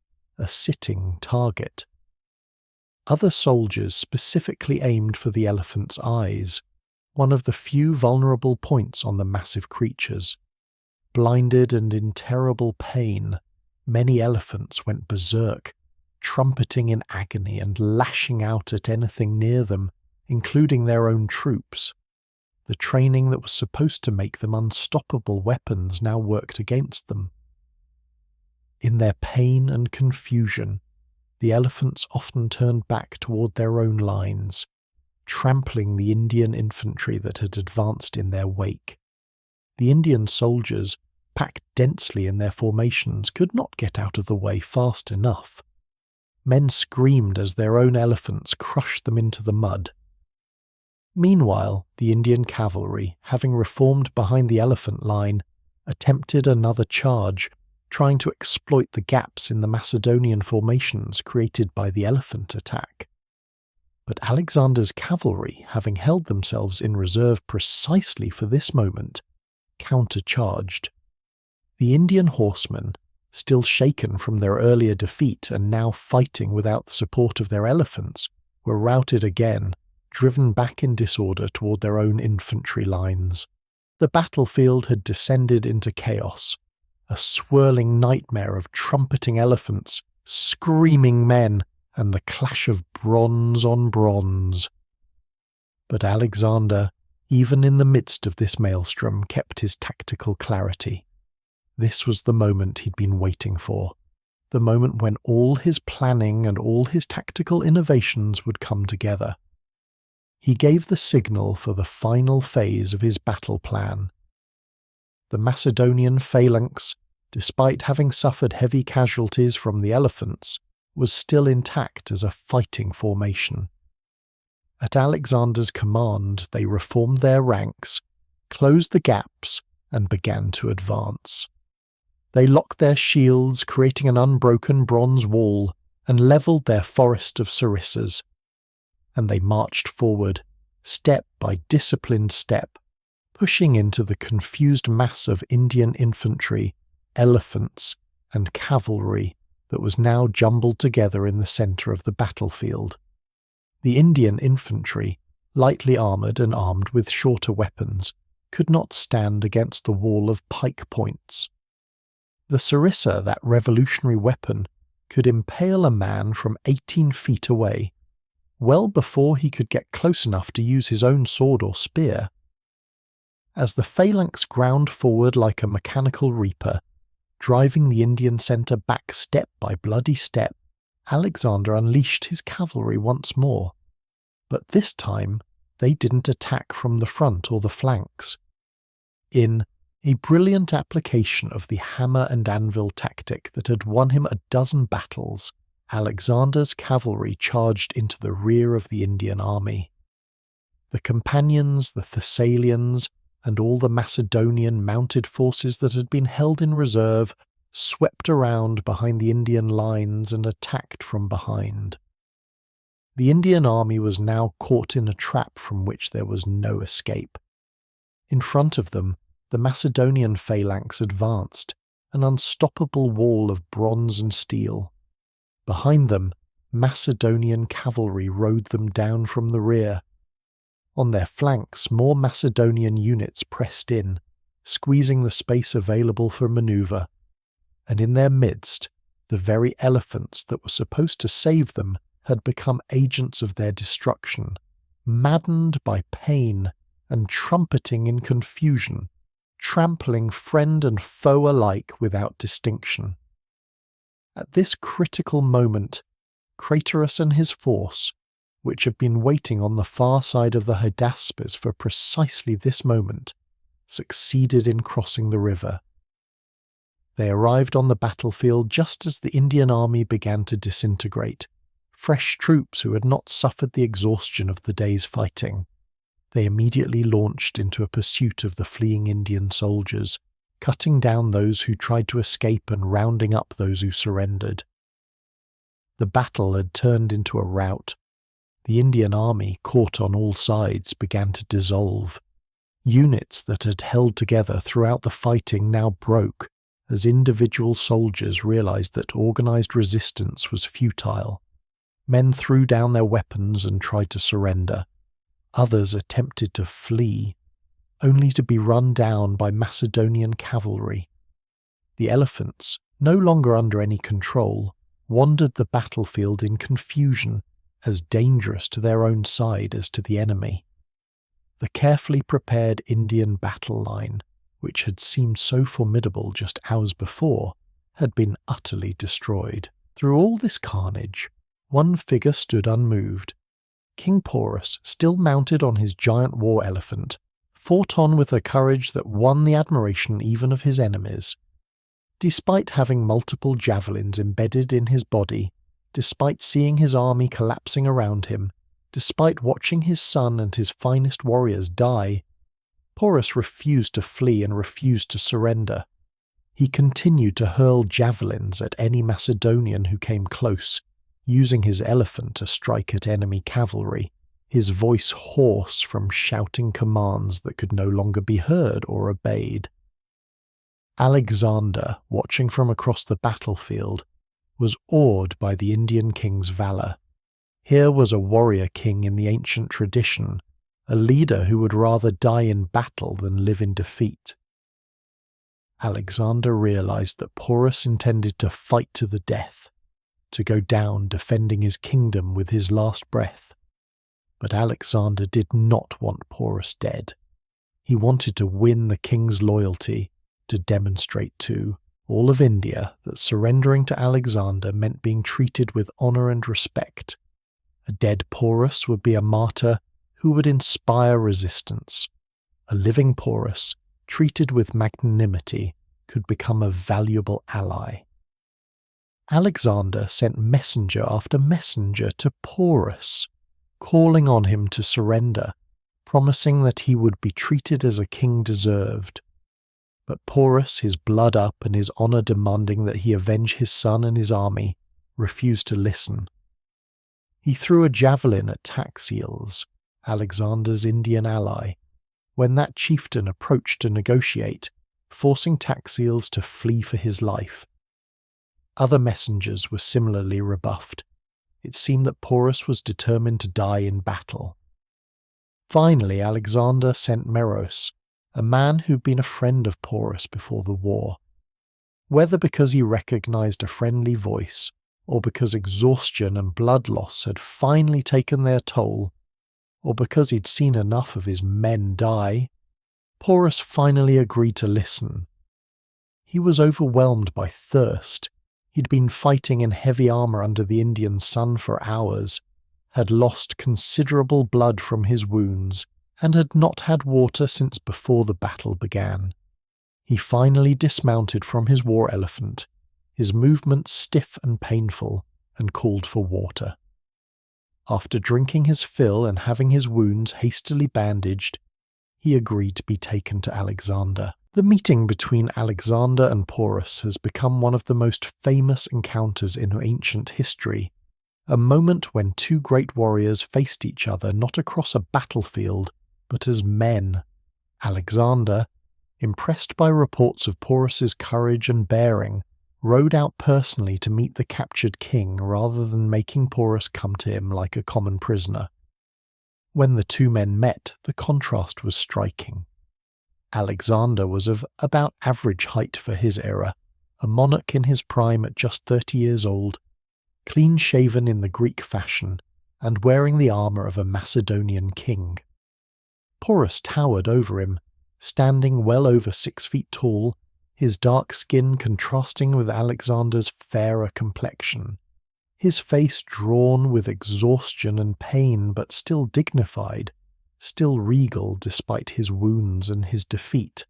a sitting target. Other soldiers specifically aimed for the elephant's eyes, one of the few vulnerable points on the massive creatures. Blinded and in terrible pain, many elephants went berserk, trumpeting in agony and lashing out at anything near them, including their own troops. The training that was supposed to make them unstoppable weapons now worked against them. In their pain and confusion, the elephants often turned back toward their own lines, trampling the Indian infantry that had advanced in their wake. The Indian soldiers, packed densely in their formations, could not get out of the way fast enough. Men screamed as their own elephants crushed them into the mud. Meanwhile, the Indian cavalry, having reformed behind the elephant line, attempted another charge, trying to exploit the gaps in the Macedonian formations created by the elephant attack. But Alexander's cavalry, having held themselves in reserve precisely for this moment, countercharged. The Indian horsemen, still shaken from their earlier defeat and now fighting without the support of their elephants, were routed again, driven back in disorder toward their own infantry lines. The battlefield had descended into chaos, a swirling nightmare of trumpeting elephants, screaming men, and the clash of bronze on bronze. But Alexander, even in the midst of this maelstrom, kept his tactical clarity. This was the moment he'd been waiting for, the moment when all his planning and all his tactical innovations would come together. He gave the signal for the final phase of his battle plan. The Macedonian phalanx, despite having suffered heavy casualties from the elephants, was still intact as a fighting formation. At Alexander's command, they reformed their ranks, closed the gaps, and began to advance. They locked their shields, creating an unbroken bronze wall, and levelled their forest of sarissas. And they marched forward, step by disciplined step, pushing into the confused mass of Indian infantry, elephants, and cavalry that was now jumbled together in the centre of the battlefield. The Indian infantry, lightly armoured and armed with shorter weapons, could not stand against the wall of pike points. The sarissa, that revolutionary weapon, could impale a man from 18 feet away, well before he could get close enough to use his own sword or spear. As the phalanx ground forward like a mechanical reaper, driving the Indian centre back step by bloody step, Alexander unleashed his cavalry once more. But this time they didn't attack from the front or the flanks. In a brilliant application of the hammer and anvil tactic that had won him a dozen battles, Alexander's cavalry charged into the rear of the Indian army. The Companions, the Thessalians, and all the Macedonian mounted forces that had been held in reserve swept around behind the Indian lines and attacked from behind. The Indian army was now caught in a trap from which there was no escape. In front of them, the Macedonian phalanx advanced, an unstoppable wall of bronze and steel. Behind them, Macedonian cavalry rode them down from the rear. On their flanks, more Macedonian units pressed in, squeezing the space available for manoeuvre, and in their midst, the very elephants that were supposed to save them had become agents of their destruction, maddened by pain and trumpeting in confusion, trampling friend and foe alike without distinction. At this critical moment, Craterus and his force, which had been waiting on the far side of the Hydaspes for precisely this moment, succeeded in crossing the river. They arrived on the battlefield just as the Indian army began to disintegrate, fresh troops who had not suffered the exhaustion of the day's fighting. They immediately launched into a pursuit of the fleeing Indian soldiers, cutting down those who tried to escape and rounding up those who surrendered. The battle had turned into a rout. The Indian army, caught on all sides, began to dissolve. Units that had held together throughout the fighting now broke as individual soldiers realized that organized resistance was futile. Men threw down their weapons and tried to surrender. Others attempted to flee, only to be run down by Macedonian cavalry. The elephants, no longer under any control, wandered the battlefield in confusion, as dangerous to their own side as to the enemy. The carefully prepared Indian battle line, which had seemed so formidable just hours before, had been utterly destroyed. Through all this carnage, one figure stood unmoved. King Porus, still mounted on his giant war elephant, fought on with a courage that won the admiration even of his enemies. Despite having multiple javelins embedded in his body, despite seeing his army collapsing around him, despite watching his son and his finest warriors die, Porus refused to flee and refused to surrender. He continued to hurl javelins at any Macedonian who came close, using his elephant to strike at enemy cavalry, his voice hoarse from shouting commands that could no longer be heard or obeyed. Alexander, watching from across the battlefield, was awed by the Indian king's valour. Here was a warrior king in the ancient tradition, a leader who would rather die in battle than live in defeat. Alexander realized that Porus intended to fight to the death, to go down defending his kingdom with his last breath. But Alexander did not want Porus dead. He wanted to win the king's loyalty, to demonstrate to all of India that surrendering to Alexander meant being treated with honour and respect. A dead Porus would be a martyr who would inspire resistance. A living Porus, treated with magnanimity, could become a valuable ally. Alexander sent messenger after messenger to Porus, calling on him to surrender, promising that he would be treated as a king deserved. But Porus, his blood up and his honour demanding that he avenge his son and his army, refused to listen. He threw a javelin at Taxiles, Alexander's Indian ally, when that chieftain approached to negotiate, forcing Taxiles to flee for his life. Other messengers were similarly rebuffed. It seemed that Porus was determined to die in battle. Finally, Alexander sent Meros, a man who'd been a friend of Porus before the war. Whether because he recognized a friendly voice, or because exhaustion and blood loss had finally taken their toll, or because he'd seen enough of his men die, Porus finally agreed to listen. He was overwhelmed by thirst. He'd been fighting in heavy armour under the Indian sun for hours, had lost considerable blood from his wounds, and had not had water since before the battle began. He finally dismounted from his war elephant, his movements stiff and painful, and called for water. After drinking his fill and having his wounds hastily bandaged, he agreed to be taken to Alexander. The meeting between Alexander and Porus has become one of the most famous encounters in ancient history, a moment when two great warriors faced each other not across a battlefield, but as men. Alexander, impressed by reports of Porus's courage and bearing, rode out personally to meet the captured king rather than making Porus come to him like a common prisoner. When the two men met, the contrast was striking. Alexander was of about average height for his era, a monarch in his prime at just 30 years old, clean-shaven in the Greek fashion, and wearing the armour of a Macedonian king. Porus towered over him, standing well over 6 feet tall, his dark skin contrasting with Alexander's fairer complexion, his face drawn with exhaustion and pain but still dignified, still regal despite his wounds and his defeat.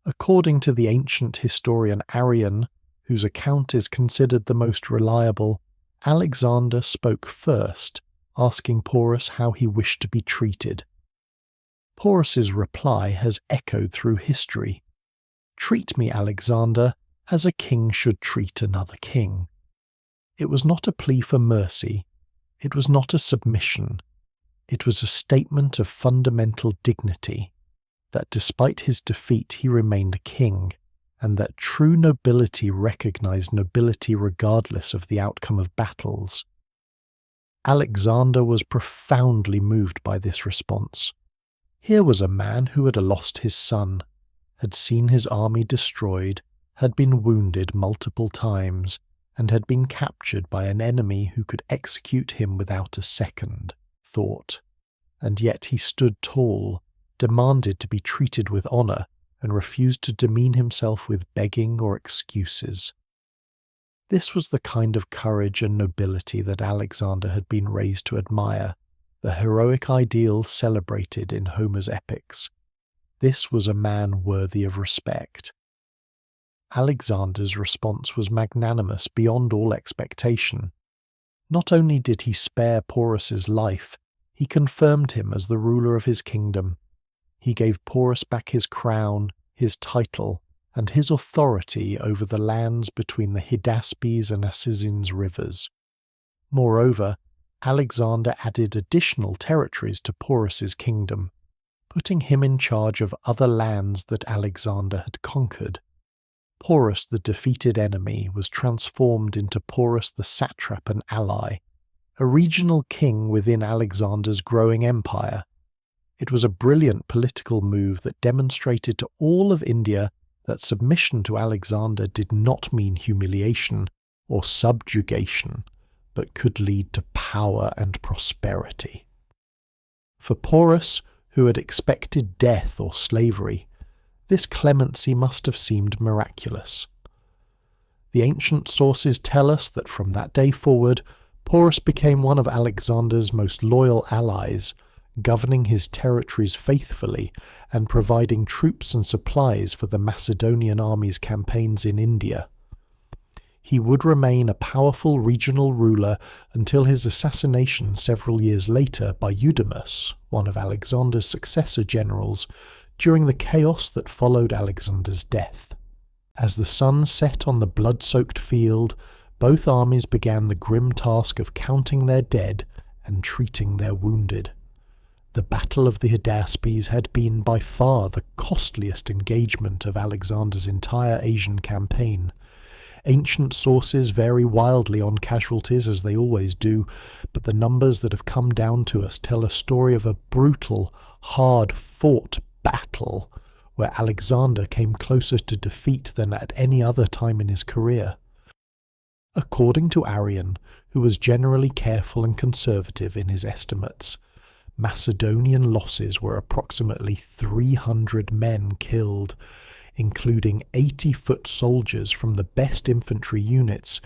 According to the ancient historian Arrian, whose account is considered the most reliable, Alexander spoke first, asking Porus how he wished to be treated. Porus's reply has echoed through history. "Treat me, Alexander, as a king should treat another king." It was not a plea for mercy, it was not a submission, it was a statement of fundamental dignity, that despite his defeat he remained a king, and that true nobility recognized nobility regardless of the outcome of battles. Alexander was profoundly moved by this response. Here was a man who had lost his son, had seen his army destroyed, had been wounded multiple times, and had been captured by an enemy who could execute him without a second thought. And yet he stood tall, demanded to be treated with honour, and refused to demean himself with begging or excuses. This was the kind of courage and nobility that Alexander had been raised to admire, the heroic ideal celebrated in Homer's epics. This was a man worthy of respect. Alexander's response was magnanimous beyond all expectation. Not only did he spare PORUS'S life, he confirmed him as the ruler of his kingdom. He gave PORUS back his crown, his title, and his authority over the lands between the Hydaspes and Assizines rivers. Moreover, Alexander added additional territories to PORUS'S kingdom, putting him in charge of other lands that Alexander had conquered. Porus, the defeated enemy, was transformed into Porus the satrap and ally, a regional king within Alexander's growing empire. It was a brilliant political move that demonstrated to all of India that submission to Alexander did not mean humiliation or subjugation, but could lead to power and prosperity. For Porus, who had expected death or slavery, this clemency must have seemed miraculous. The ancient sources tell us that from that day forward, Porus became one of Alexander's most loyal allies, governing his territories faithfully and providing troops and supplies for the Macedonian army's campaigns in India. He would remain a powerful regional ruler until his assassination several years later by Hydaspes, one of Alexander's successor generals, during the chaos that followed Alexander's death. As the sun set on the blood-soaked field, both armies began the grim task of counting their dead and treating their wounded. The Battle of the Hydaspes had been by far the costliest engagement of Alexander's entire Asian campaign. Ancient sources vary wildly on casualties, as they always do, but the numbers that have come down to us tell a story of a brutal, hard-fought battle where Alexander came closer to defeat than at any other time in his career. According to Arrian, who was generally careful and conservative in his estimates, Macedonian losses were approximately 300 men killed, including 80-foot soldiers from the best infantry units,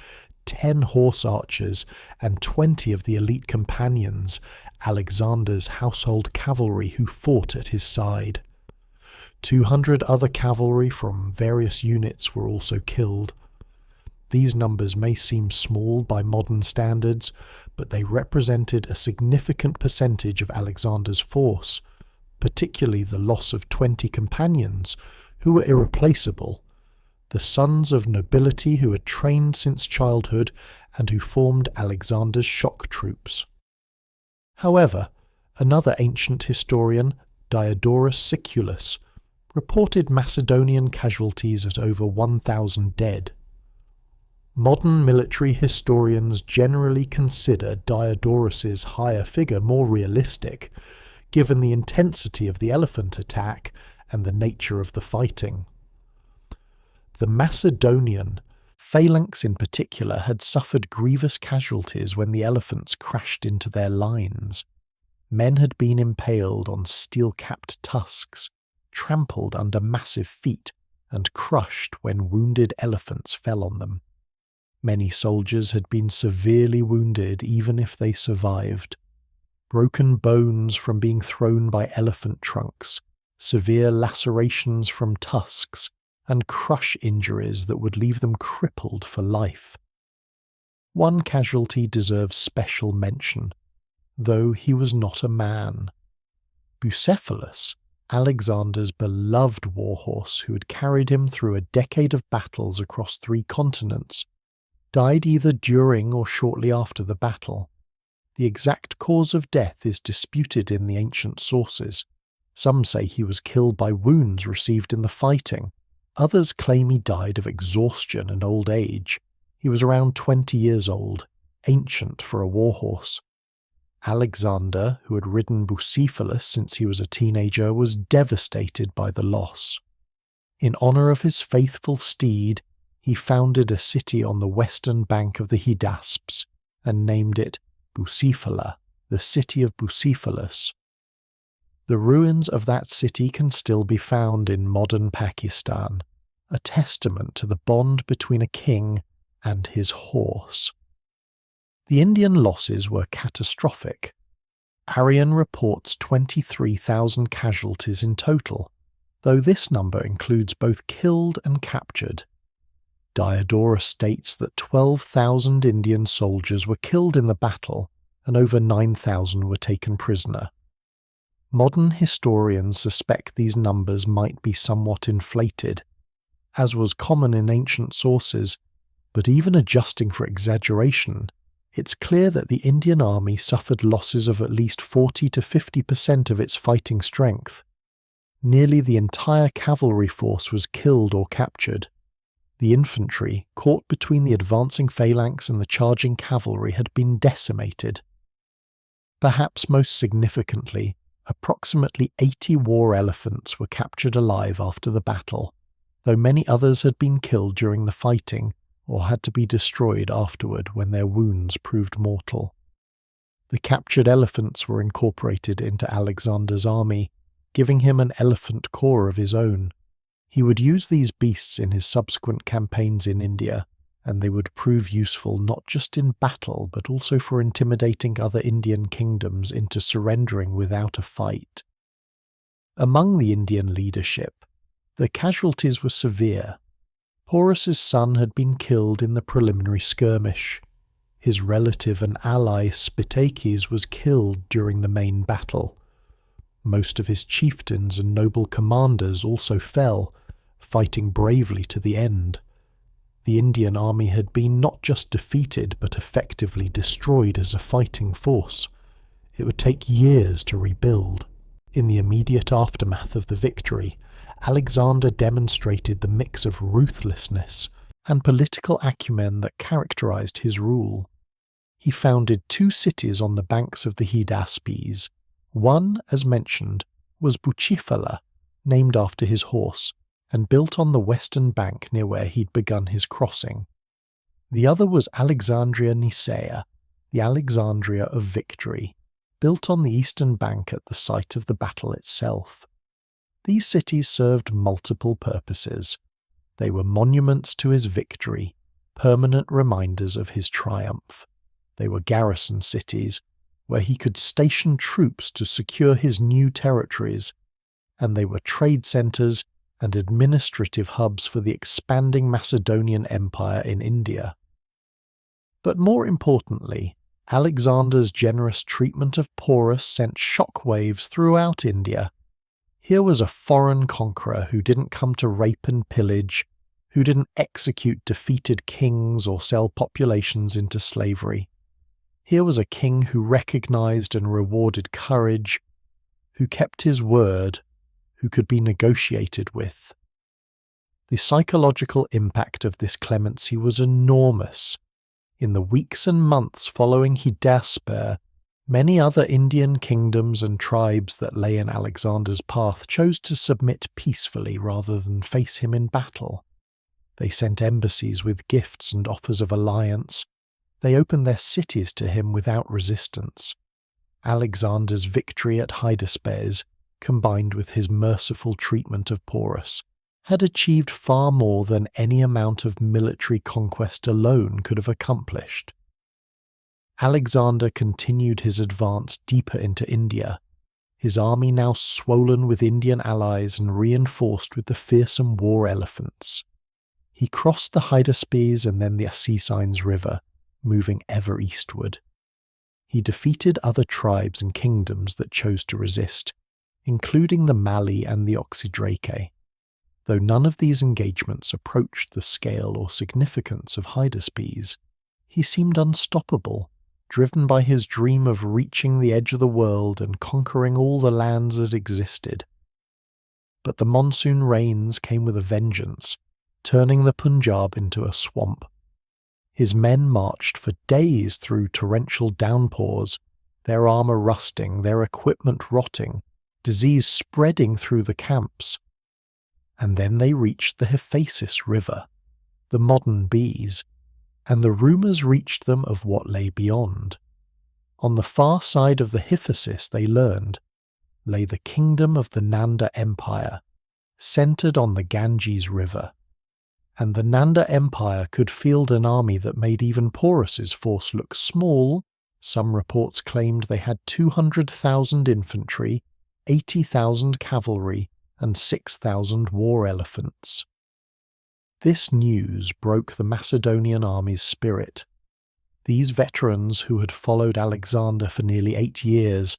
10 horse archers, and 20 of the elite companions, Alexander's household cavalry who fought at his side. 200 other cavalry from various units were also killed. These numbers may seem small by modern standards, but they represented a significant percentage of Alexander's force, particularly the loss of 20 companions, who were irreplaceable, the sons of nobility who had trained since childhood and who formed Alexander's shock troops. However, another ancient historian, Diodorus Siculus, reported Macedonian casualties at over 1,000 dead. Modern military historians generally consider Diodorus's higher figure more realistic, given the intensity of the elephant attack and the nature of the fighting. The Macedonian phalanx in particular had suffered grievous casualties when the elephants crashed into their lines. Men had been impaled on steel-capped tusks, trampled under massive feet, and crushed when wounded elephants fell on them. Many soldiers had been severely wounded even if they survived. Broken bones from being thrown by elephant trunks, severe lacerations from tusks, and crush injuries that would leave them crippled for life. One casualty deserves special mention, though he was not a man. Bucephalus, Alexander's beloved warhorse, who had carried him through a decade of battles across 3 continents, died either during or shortly after the battle. The exact cause of death is disputed in the ancient sources. Some say he was killed by wounds received in the fighting. Others claim he died of exhaustion and old age. He was around 20 years old, ancient for a warhorse. Alexander, who had ridden Bucephalus since he was a teenager, was devastated by the loss. In honour of his faithful steed, he founded a city on the western bank of the Hydaspes and named it Bucephala, the city of Bucephalus. The ruins of that city can still be found in modern Pakistan, a testament to the bond between a king and his horse. The Indian losses were catastrophic. Arrian reports 23,000 casualties in total, though this number includes both killed and captured. Diodorus states that 12,000 Indian soldiers were killed in the battle and over 9,000 were taken prisoner. Modern historians suspect these numbers might be somewhat inflated, as was common in ancient sources, but even adjusting for exaggeration, it's clear that the Indian army suffered losses of at least 40 to 50% of its fighting strength. Nearly the entire cavalry force was killed or captured. The infantry, caught between the advancing phalanx and the charging cavalry, had been decimated. Perhaps most significantly, approximately 80 war elephants were captured alive after the battle, though many others had been killed during the fighting or had to be destroyed afterward when their wounds proved mortal. The captured elephants were incorporated into Alexander's army, giving him an elephant corps of his own. He would use these beasts in his subsequent campaigns in India, and they would prove useful not just in battle but also for intimidating other Indian kingdoms into surrendering without a fight. Among the Indian leadership, the casualties were severe. Porus's son had been killed in the preliminary skirmish. His relative and ally Spitakes was killed during the main battle. Most of his chieftains and noble commanders also fell, fighting bravely to the end. The Indian army had been not just defeated but effectively destroyed as a fighting force. It would take years to rebuild. In the immediate aftermath of the victory, Alexander demonstrated the mix of ruthlessness and political acumen that characterized his rule. He founded 2 cities on the banks of the Hydaspes. One, as mentioned, was Bucephala, named after his horse, and built on the western bank near where he'd begun his crossing. The other was Alexandria Nicaea, the Alexandria of victory, built on the eastern bank at the site of the battle itself. These cities served multiple purposes. They were monuments to his victory, permanent reminders of his triumph. They were garrison cities, where he could station troops to secure his new territories, and they were trade centres and administrative hubs for the expanding Macedonian Empire in India. But more importantly, Alexander's generous treatment of Porus sent shockwaves throughout India. Here was a foreign conqueror who didn't come to rape and pillage, who didn't execute defeated kings or sell populations into slavery. Here was a king who recognized and rewarded courage, who kept his word, who could be negotiated with. The psychological impact of this clemency was enormous. In the weeks and months following Hydaspes, many other Indian kingdoms and tribes that lay in Alexander's path chose to submit peacefully rather than face him in battle. They sent embassies with gifts and offers of alliance. They opened their cities to him without resistance. Alexander's victory at Hydaspes, combined with his merciful treatment of Porus, had achieved far more than any amount of military conquest alone could have accomplished. Alexander continued his advance deeper into India, his army now swollen with Indian allies and reinforced with the fearsome war elephants. He crossed the Hydaspes and then the Asesines River, moving ever eastward. He defeated other tribes and kingdoms that chose to resist, including the Mali and the Oxydrake. Though none of these engagements approached the scale or significance of Hydaspes, he seemed unstoppable, driven by his dream of reaching the edge of the world and conquering all the lands that existed. But the monsoon rains came with a vengeance, turning the Punjab into a swamp. His men marched for days through torrential downpours, their armour rusting, their equipment rotting, disease spreading through the camps. And then they reached the Hydaspes River, the modern Bees, and the rumours reached them of what lay beyond. On the far side of the Hydaspes, they learned, lay the kingdom of the Nanda Empire, centred on the Ganges River. And the Nanda Empire could field an army that made even PORUS'S force look small. Some reports claimed they had 200,000 infantry, 80,000 cavalry, and 6,000 war elephants. This news broke the Macedonian army's spirit. These veterans who had followed Alexander for nearly 8 years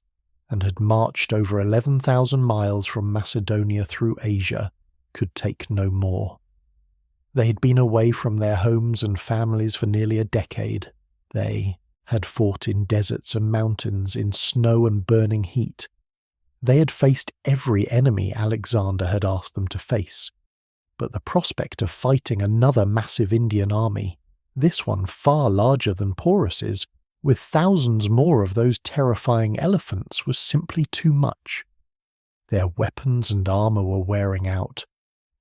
and had marched over 11,000 miles from Macedonia through Asia could take no more. They had been away from their homes and families for nearly a decade. They had fought in deserts and mountains, in snow and burning heat. They had faced every enemy Alexander had asked them to face. But the prospect of fighting another massive Indian army, this one far larger than PORUS'S, with thousands more of those terrifying elephants, was simply too much. Their weapons and armour were wearing out.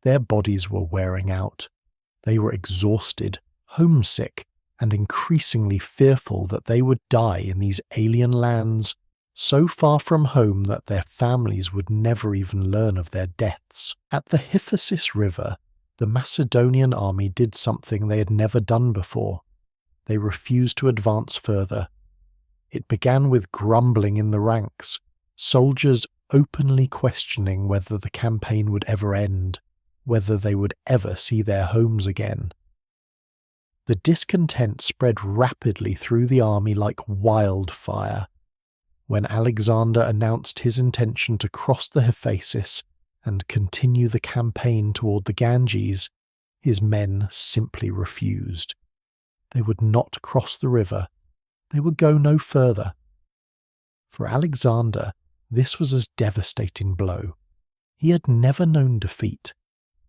Their bodies were wearing out. They were exhausted, homesick, and increasingly fearful that they would die in these alien lands, so far from home that their families would never even learn of their deaths. At the Hydaspes River, the Macedonian army did something they had never done before. They refused to advance further. It began with grumbling in the ranks, soldiers openly questioning whether the campaign would ever end, whether they would ever see their homes again. The discontent spread rapidly through the army like wildfire. When Alexander announced his intention to cross the Hydaspes and continue the campaign toward the Ganges, his men simply refused. They would not cross the river. They would go no further. For Alexander, this was a devastating blow. He had never known defeat.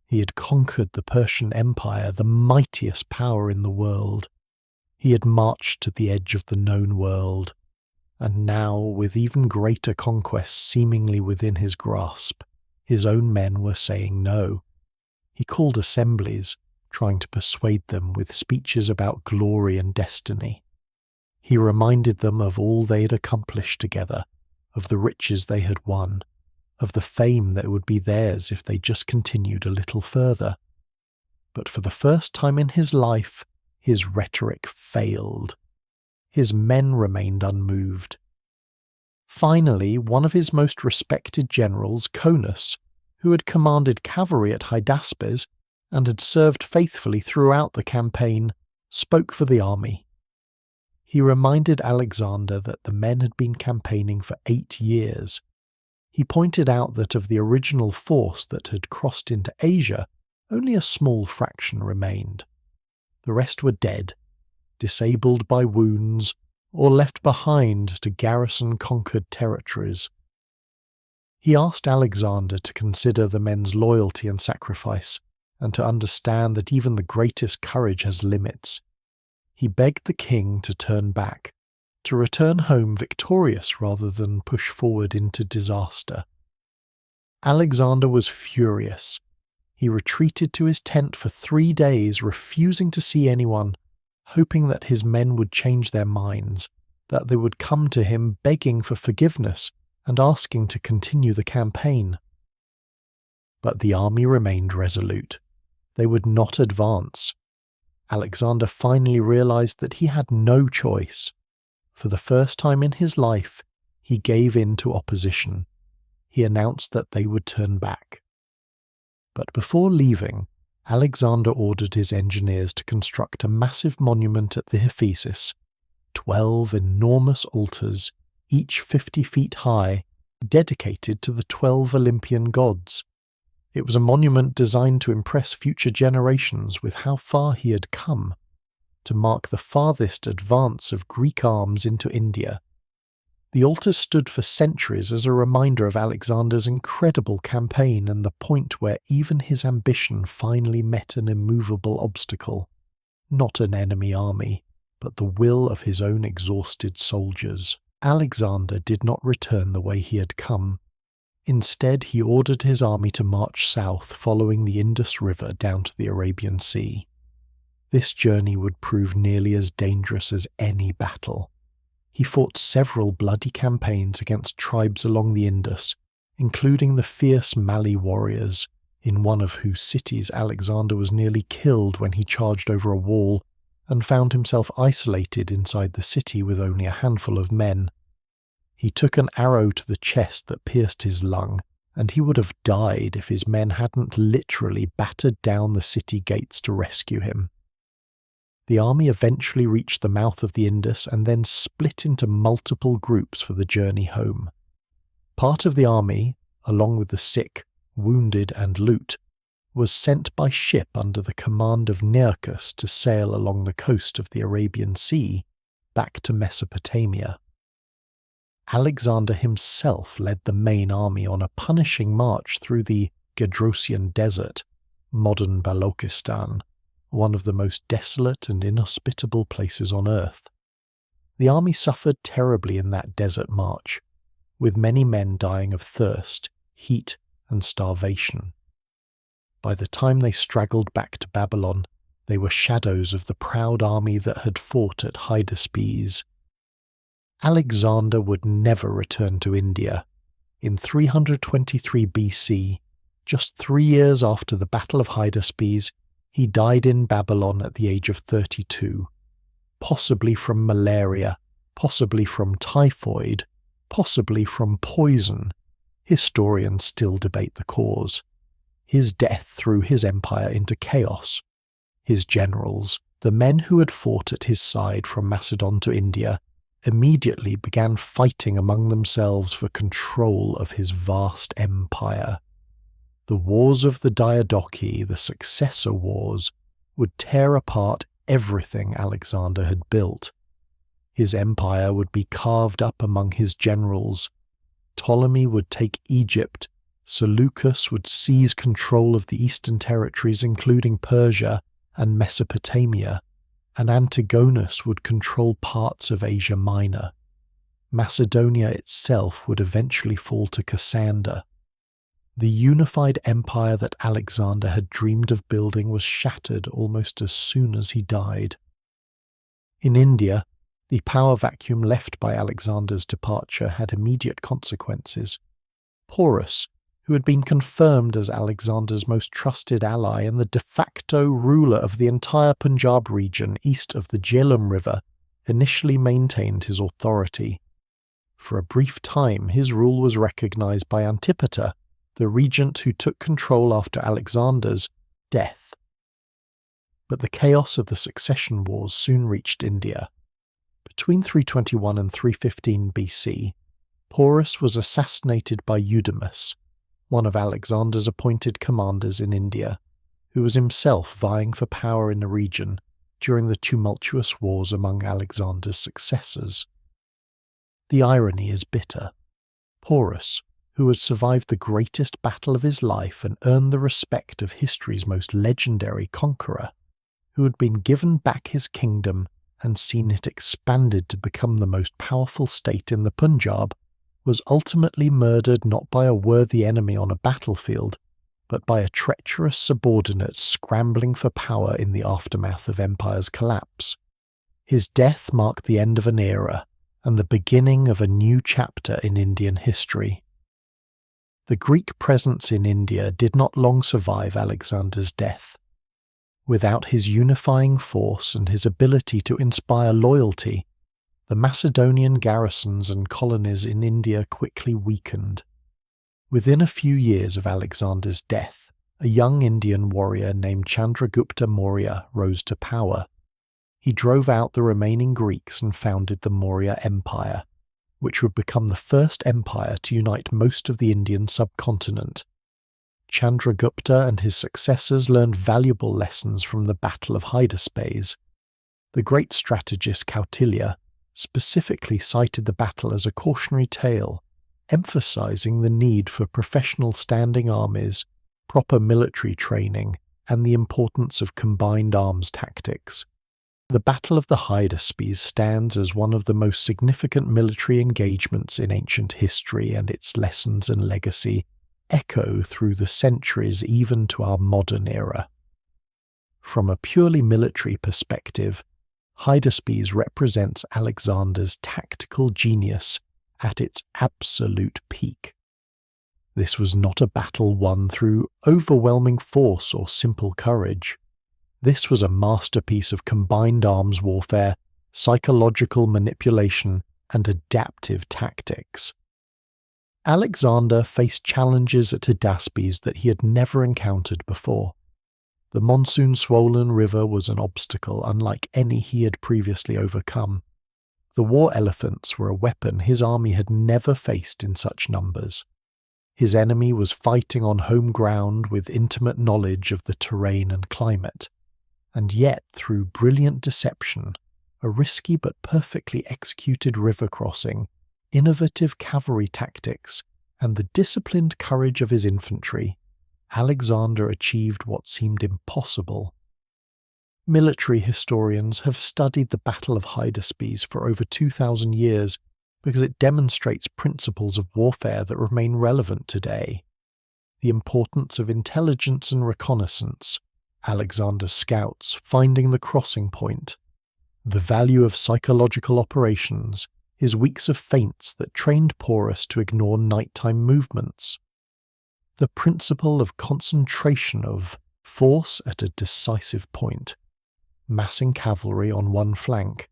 He had conquered the Persian Empire, the mightiest power in the world. He had marched to the edge of the known world. And now, with even greater conquests seemingly within his grasp, his own men were saying no. He called assemblies, trying to persuade them with speeches about glory and destiny. He reminded them of all they had accomplished together, of the riches they had won, of the fame that would be theirs if they just continued a little further. But for the first time in his life, his rhetoric failed. His men remained unmoved. Finally, one of his most respected generals, Conus, who had commanded cavalry at Hydaspes and had served faithfully throughout the campaign, spoke for the army. He reminded Alexander that the men had been campaigning for 8 years. He pointed out that of the original force that had crossed into Asia, only a small fraction remained. The rest were dead, disabled by wounds, or left behind to garrison conquered territories. He asked Alexander to consider the men's loyalty and sacrifice, and to understand that even the greatest courage has limits. He begged the king to turn back, to return home victorious rather than push forward into disaster. Alexander was furious. He retreated to his tent for 3 days, refusing to see anyone, hoping that his men would change their minds, that they would come to him begging for forgiveness and asking to continue the campaign. But the army remained resolute. They would not advance. Alexander finally realized that he had no choice. For the first time in his life, he gave in to opposition. He announced that they would turn back. But before leaving, Alexander ordered his engineers to construct a massive monument at the Hydaspes, 12 enormous altars, each 50 feet high, dedicated to the 12 Olympian gods. It was a monument designed to impress future generations with how far he had come, to mark the farthest advance of Greek arms into India. The altar stood for centuries as a reminder of Alexander's incredible campaign and the point where even his ambition finally met an immovable obstacle. Not an enemy army, but the will of his own exhausted soldiers. Alexander did not return the way he had come. Instead, he ordered his army to march south following the Indus River down to the Arabian Sea. This journey would prove nearly as dangerous as any battle. He fought several bloody campaigns against tribes along the Indus, including the fierce Mali warriors, in one of whose cities Alexander was nearly killed when he charged over a wall and found himself isolated inside the city with only a handful of men. He took an arrow to the chest that pierced his lung, and he would have died if his men hadn't literally battered down the city gates to rescue him. The army eventually reached the mouth of the Indus and then split into multiple groups for the journey home. Part of the army, along with the sick, wounded and loot, was sent by ship under the command of Nearchus to sail along the coast of the Arabian Sea back to Mesopotamia. Alexander himself led the main army on a punishing march through the Gedrosian Desert, modern Balochistan, one of the most desolate and inhospitable places on earth. The army suffered terribly in that desert march, with many men dying of thirst, heat, and starvation. By the time they straggled back to Babylon, they were shadows of the proud army that had fought at Hydaspes. Alexander would never return to India. In 323 BC, just 3 years after the Battle of Hydaspes, he died in Babylon at the age of 32, possibly from malaria, possibly from typhoid, possibly from poison. Historians still debate the cause. His death threw his empire into chaos. His generals, the men who had fought at his side from Macedon to India, immediately began fighting among themselves for control of his vast empire. The wars of the Diadochi, the successor wars, would tear apart everything Alexander had built. His empire would be carved up among his generals. Ptolemy would take Egypt, Seleucus would seize control of the eastern territories including Persia and Mesopotamia, and Antigonus would control parts of Asia Minor. Macedonia itself would eventually fall to Cassander. The unified empire that Alexander had dreamed of building was shattered almost as soon as he died. In India, the power vacuum left by Alexander's departure had immediate consequences. Porus, who had been confirmed as Alexander's most trusted ally and the de facto ruler of the entire Punjab region east of the Jhelum River, initially maintained his authority. For a brief time, his rule was recognized by Antipater, the regent who took control after Alexander's death. But the chaos of the succession wars soon reached India. Between 321 and 315 BC, Porus was assassinated by Hydaspes, one of Alexander's appointed commanders in India, who was himself vying for power in the region during the tumultuous wars among Alexander's successors. The irony is bitter. Porus, who had survived the greatest battle of his life and earned the respect of history's most legendary conqueror, who had been given back his kingdom and seen it expanded to become the most powerful state in the Punjab, was ultimately murdered not by a worthy enemy on a battlefield, but by a treacherous subordinate scrambling for power in the aftermath of empire's collapse. His death marked the end of an era and the beginning of a new chapter in Indian history. The Greek presence in India did not long survive Alexander's death. Without his unifying force and his ability to inspire loyalty, the Macedonian garrisons and colonies in India quickly weakened. Within a few years of Alexander's death, a young Indian warrior named Chandragupta Maurya rose to power. He drove out the remaining Greeks and founded the Maurya Empire, which would become the first empire to unite most of the Indian subcontinent. Chandragupta and his successors learned valuable lessons from the Battle of Hydaspes. The great strategist Kautilya specifically cited the battle as a cautionary tale, emphasizing the need for professional standing armies, proper military training, and the importance of combined arms tactics. The Battle of the Hydaspes stands as one of the most significant military engagements in ancient history, and its lessons and legacy echo through the centuries even to our modern era. From a purely military perspective, Hydaspes represents Alexander's tactical genius at its absolute peak. This was not a battle won through overwhelming force or simple courage. This was a masterpiece of combined arms warfare, psychological manipulation, and adaptive tactics. Alexander faced challenges at Hydaspes that he had never encountered before. The monsoon-swollen river was an obstacle unlike any he had previously overcome. The war elephants were a weapon his army had never faced in such numbers. His enemy was fighting on home ground with intimate knowledge of the terrain and climate. And yet, through brilliant deception, a risky but perfectly executed river crossing, innovative cavalry tactics, and the disciplined courage of his infantry, Alexander achieved what seemed impossible. Military historians have studied the Battle of Hydaspes for over 2,000 years because it demonstrates principles of warfare that remain relevant today. The importance of intelligence and reconnaissance, Alexander's scouts finding the crossing point, the value of psychological operations, his weeks of feints that trained Porus to ignore nighttime movements, the principle of concentration of force at a decisive point, massing cavalry on one flank,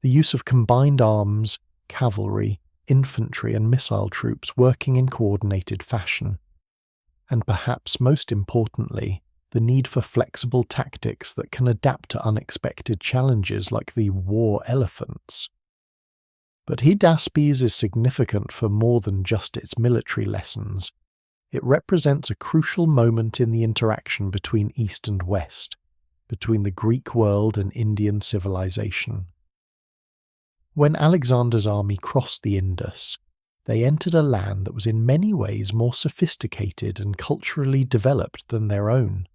the use of combined arms, cavalry, infantry and missile troops working in coordinated fashion, and perhaps most importantly, the need for flexible tactics that can adapt to unexpected challenges like the war elephants. But Hydaspes is significant for more than just its military lessons. It represents a crucial moment in the interaction between East and West, between the Greek world and Indian civilization. When Alexander's army crossed the Indus, they entered a land that was in many ways more sophisticated and culturally developed than their own.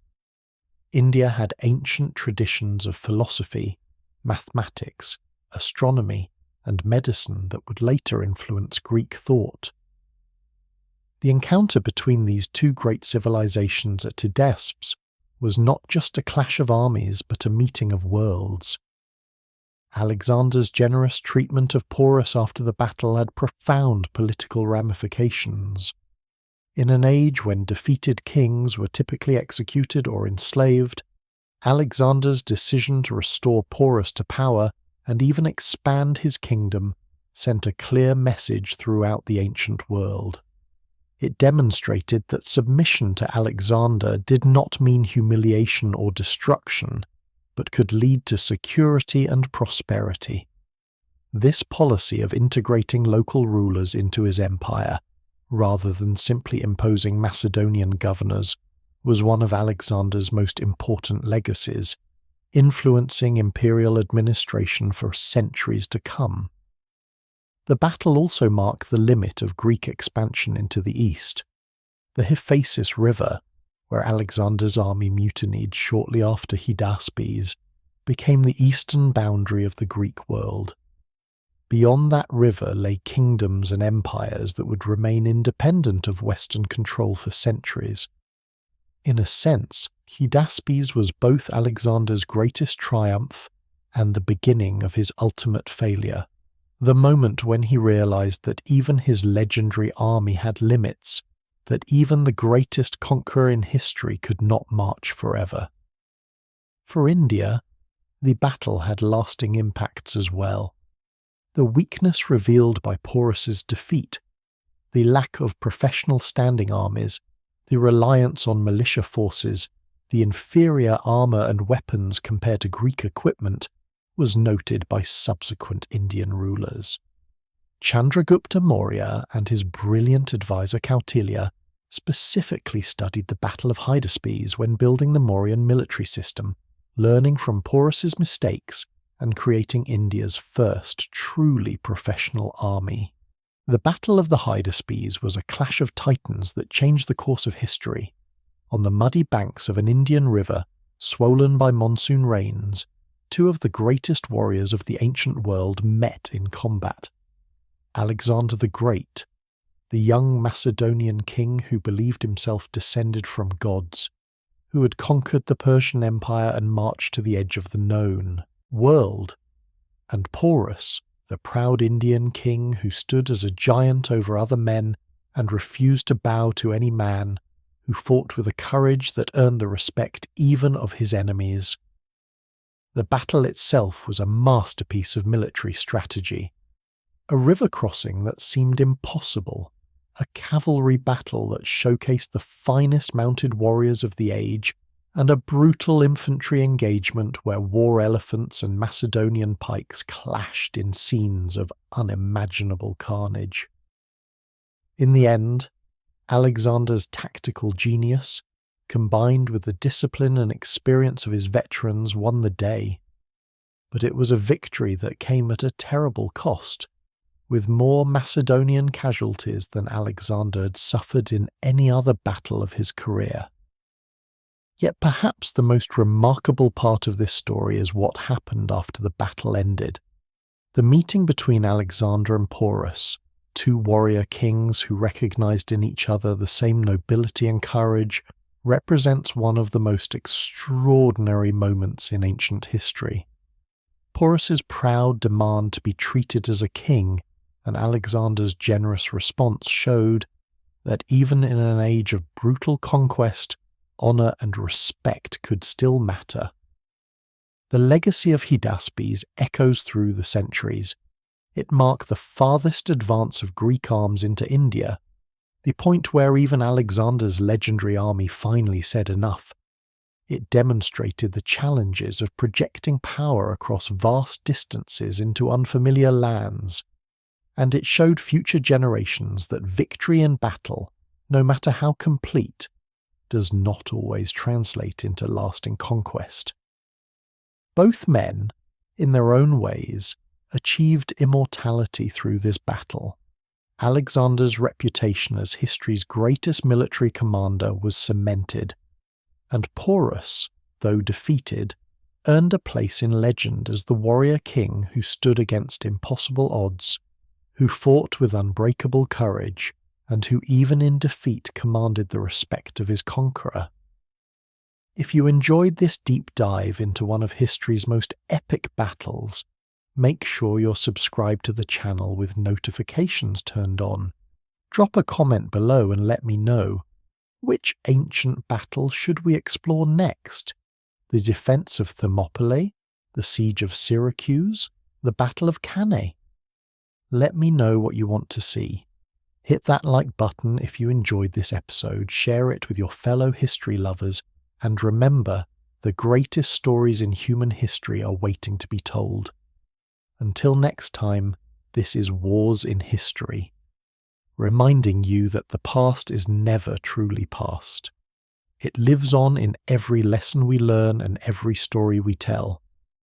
India had ancient traditions of philosophy, mathematics, astronomy, and medicine that would later influence Greek thought. The encounter between these two great civilizations at Hydaspes was not just a clash of armies but a meeting of worlds. Alexander's generous treatment of Porus after the battle had profound political ramifications. In an age when defeated kings were typically executed or enslaved, Alexander's decision to restore Porus to power and even expand his kingdom sent a clear message throughout the ancient world. It demonstrated that submission to Alexander did not mean humiliation or destruction, but could lead to security and prosperity. This policy of integrating local rulers into his empire, rather than simply imposing Macedonian governors, was one of Alexander's most important legacies, influencing imperial administration for centuries to come. The battle also marked the limit of Greek expansion into the east. The Hydaspes River, where Alexander's army mutinied shortly after Hydaspes, became the eastern boundary of the Greek world. Beyond that river lay kingdoms and empires that would remain independent of Western control for centuries. In a sense, Hydaspes was both Alexander's greatest triumph and the beginning of his ultimate failure, the moment when he realized that even his legendary army had limits, that even the greatest conqueror in history could not march forever. For India, the battle had lasting impacts as well. The weakness revealed by Porus's defeat, the lack of professional standing armies, the reliance on militia forces, the inferior armour and weapons compared to Greek equipment, was noted by subsequent Indian rulers. Chandragupta Maurya and his brilliant advisor Kautilya specifically studied the Battle of Hydaspes when building the Mauryan military system, learning from Porus's mistakes and creating India's first truly professional army. The Battle of the Hydaspes was a clash of titans that changed the course of history. On the muddy banks of an Indian river, swollen by monsoon rains, two of the greatest warriors of the ancient world met in combat. Alexander the Great, the young Macedonian king who believed himself descended from gods, who had conquered the Persian Empire and marched to the edge of the known world, and Porus, the proud Indian king who stood as a giant over other men and refused to bow to any man, who fought with a courage that earned the respect even of his enemies. The battle itself was a masterpiece of military strategy, a river crossing that seemed impossible, a cavalry battle that showcased the finest mounted warriors of the age, and a brutal infantry engagement where war elephants and Macedonian pikes clashed in scenes of unimaginable carnage. In the end, Alexander's tactical genius, combined with the discipline and experience of his veterans, won the day. But it was a victory that came at a terrible cost, with more Macedonian casualties than Alexander had suffered in any other battle of his career. Yet perhaps the most remarkable part of this story is what happened after the battle ended. The meeting between Alexander and Porus, two warrior kings who recognized in each other the same nobility and courage, represents one of the most extraordinary moments in ancient history. Porus's proud demand to be treated as a king and Alexander's generous response showed that even in an age of brutal conquest, honour and respect could still matter. The legacy of Hydaspes echoes through the centuries. It marked the farthest advance of Greek arms into India, the point where even Alexander's legendary army finally said enough. It demonstrated the challenges of projecting power across vast distances into unfamiliar lands, and it showed future generations that victory in battle, no matter how complete, does not always translate into lasting conquest. Both men, in their own ways, achieved immortality through this battle. Alexander's reputation as history's greatest military commander was cemented, and Porus, though defeated, earned a place in legend as the warrior king who stood against impossible odds, who fought with unbreakable courage, and who even in defeat commanded the respect of his conqueror. If you enjoyed this deep dive into one of history's most epic battles, make sure you're subscribed to the channel with notifications turned on. Drop a comment below and let me know, which ancient battle should we explore next? The defense of Thermopylae, the siege of Syracuse, the Battle of Cannae? Let me know what you want to see. Hit that like button if you enjoyed this episode, share it with your fellow history lovers, and remember, the greatest stories in human history are waiting to be told. Until next time, this is Wars in History, reminding you that the past is never truly past. It lives on in every lesson we learn and every story we tell.